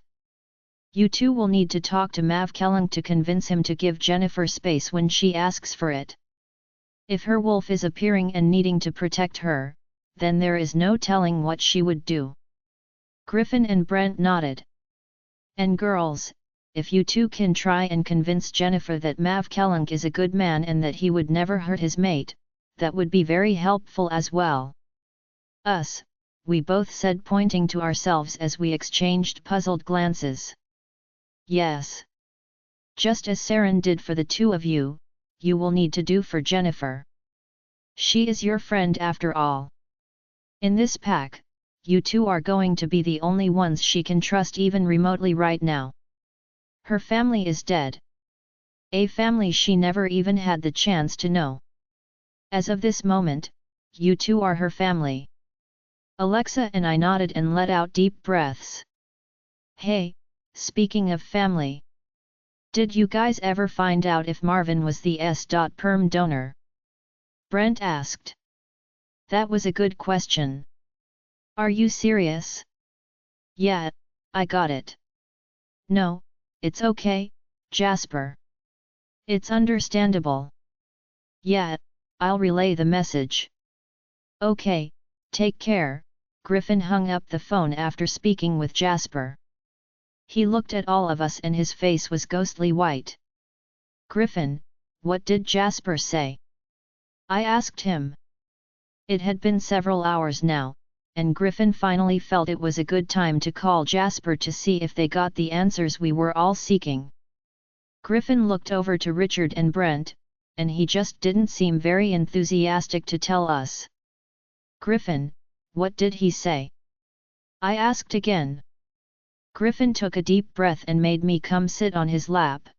You two will need to talk to Mav Kellunk to convince him to give Jennifer space when she asks for it. If her wolf is appearing and needing to protect her, then there is no telling what she would do. Griffin and Brent nodded. And girls, if you two can try and convince Jennifer that Mav Kellunk is a good man and that he would never hurt his mate, that would be very helpful as well. Us, we both said, pointing to ourselves as we exchanged puzzled glances. Yes. Just as Saren did for the two of you, you will need to do for Jennifer. She is your friend after all. In this pack, you two are going to be the only ones she can trust even remotely right now. Her family is dead. A family she never even had the chance to know. As of this moment, you two are her family. Alexa and I nodded and let out deep breaths. Hey, speaking of family. Did you guys ever find out if Marvin was the S.perm donor? Brent asked. That was a good question. Are you serious? Yeah, I got it. No, it's okay, Jasper. It's understandable. Yeah, I'll relay the message. Okay, take care. Griffin hung up the phone after speaking with Jasper. He looked at all of us and his face was ghostly white. Griffin, what did Jasper say? I asked him. It had been several hours now, and Griffin finally felt it was a good time to call Jasper to see if they got the answers we were all seeking. Griffin looked over to Richard and Brent, and he just didn't seem very enthusiastic to tell us. Griffin, what did he say? I asked again. Griffin took a deep breath and made me come sit on his lap.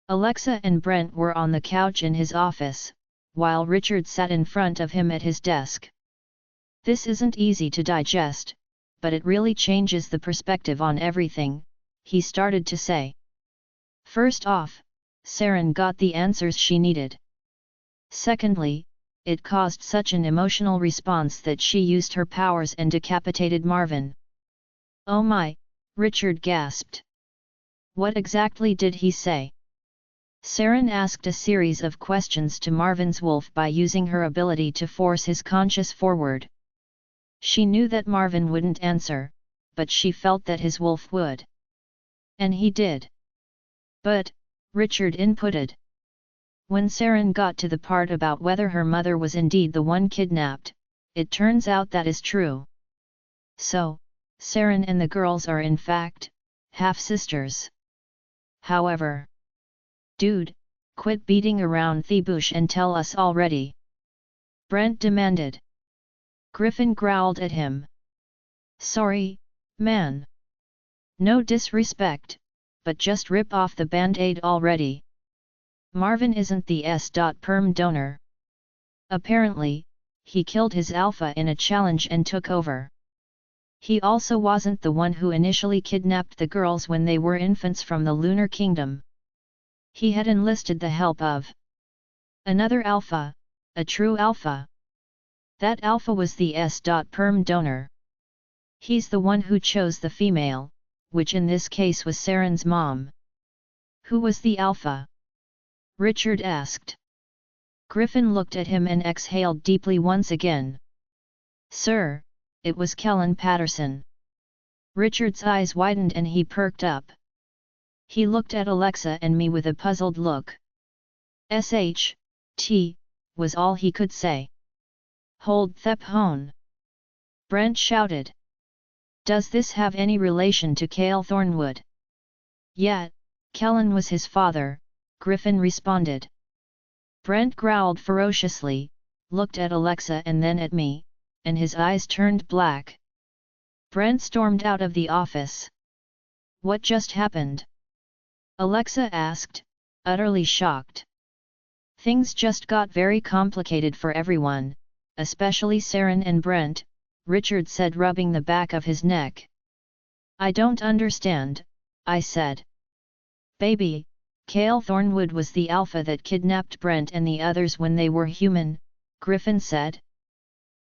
Alexa and Brent were on the couch in his office, while Richard sat in front of him at his desk. This isn't easy to digest, but it really changes the perspective on everything, he started to say. First off, Saren got the answers she needed. Secondly, it caused such an emotional response that she used her powers and decapitated Marvin. Oh my, Richard gasped. What exactly did he say? Saren asked a series of questions to Marvin's wolf by using her ability to force his conscious forward. She knew that Marvin wouldn't answer, but she felt that his wolf would. And he did. But, Richard inputted. When Saren got to the part about whether her mother was indeed the one kidnapped, it turns out that is true. So, Saren and the girls are in fact, half-sisters. However. Dude, quit beating around the bush and tell us already. Brent demanded. Griffin growled at him. Sorry, man. No disrespect, but just rip off the band-aid already. Marvin isn't the S.perm donor. Apparently, he killed his alpha in a challenge and took over. He also wasn't the one who initially kidnapped the girls when they were infants from the Lunar Kingdom. He had enlisted the help of another alpha, a true alpha. That alpha was the S.perm donor. He's the one who chose the female, which in this case was Saren's mom. Who was the alpha? Richard asked. Griffin looked at him and exhaled deeply once again. Sir, it was Kellen Patterson. Richard's eyes widened and he perked up. He looked at Alexa and me with a puzzled look. S.H.T. was all he could say. Hold Thep Hone! Brent shouted. Does this have any relation to Cale Thornwood? Yeah, Kellen was his father, Griffin responded. Brent growled ferociously, looked at Alexa and then at me, and his eyes turned black. Brent stormed out of the office. What just happened? Alexa asked, utterly shocked. Things just got very complicated for everyone, especially Saren and Brent, Richard said, rubbing the back of his neck. I don't understand, I said. Baby, Cale Thornwood was the alpha that kidnapped Brent and the others when they were human, Griffin said.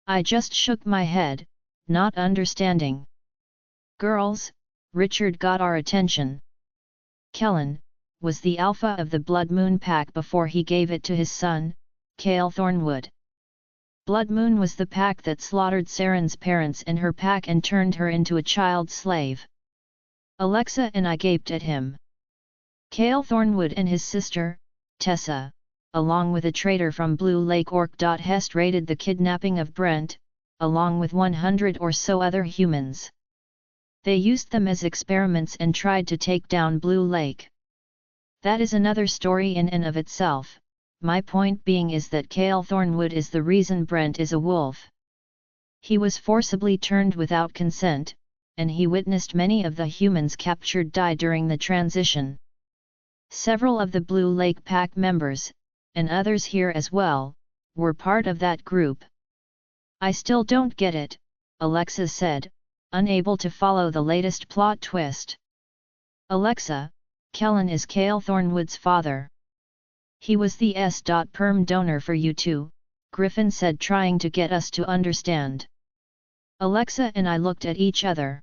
I just shook my head, not understanding. Girls, Richard got our attention. Kellen was the alpha of the Blood Moon pack before he gave it to his son, Cale Thornwood. Blood Moon was the pack that slaughtered Saren's parents and her pack and turned her into a child slave. Alexa and I gaped at him. Cale Thornwood and his sister, Tessa, along with a traitor from Blue Lake Orc. Hest raided the kidnapping of Brent, along with 100 or so other humans. They used them as experiments and tried to take down Blue Lake. That is another story in and of itself. My point being is that Cale Thornwood is the reason Brent is a wolf. He was forcibly turned without consent, and he witnessed many of the humans captured die during the transition. Several of the Blue Lake Pack members, and others here as well, were part of that group. I still don't get it, Alexa said, unable to follow the latest plot twist. Alexa, Kellen is Cale Thornwood's father. He was the S.perm donor for you too, Griffin said, trying to get us to understand. Alexa and I looked at each other.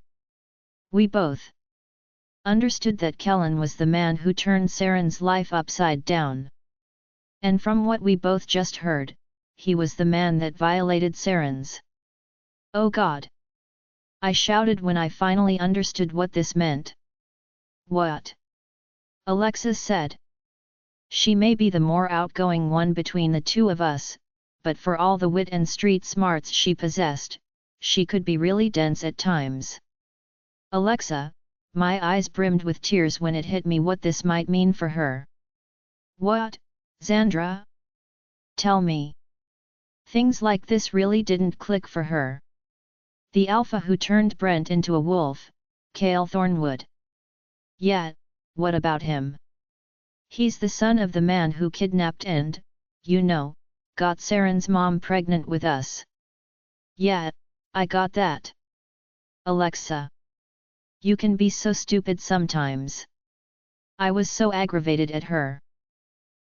We both understood that Kellen was the man who turned Saren's life upside down. And from what we both just heard, he was the man that violated Saren's. Oh God! I shouted when I finally understood what this meant. What? Alexa said. She may be the more outgoing one between the two of us, but for all the wit and street smarts she possessed, she could be really dense at times. Alexa, my eyes brimmed with tears when it hit me what this might mean for her. What, Xandra? Tell me. Things like this really didn't click for her. The alpha who turned Brent into a wolf, Cale Thornwood. Yet, what about him? He's the son of the man who kidnapped and, got Saren's mom pregnant with us. Yeah, I got that. Alexa. You can be so stupid sometimes. I was so aggravated at her.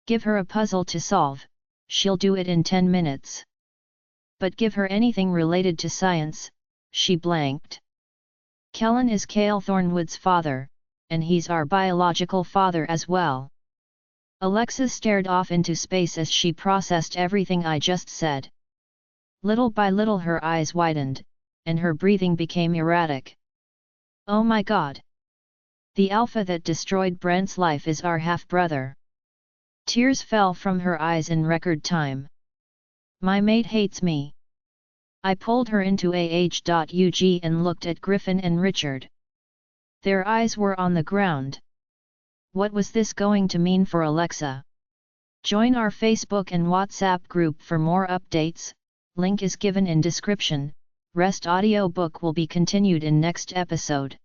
Give her a puzzle to solve, she'll do it in 10 minutes. But give her anything related to science, she blanked. Kellen is Cale Thornwood's father, and he's our biological father as well. Alexa stared off into space as she processed everything I just said. Little by little her eyes widened, and her breathing became erratic. Oh my God! The alpha that destroyed Brent's life is our half-brother. Tears fell from her eyes in record time. My mate hates me. I pulled her into AH.UG and looked at Griffin and Richard. Their eyes were on the ground. What was this going to mean for Alexa? Join our Facebook and WhatsApp group for more updates, link is given in description. Rest audiobook will be continued in next episode.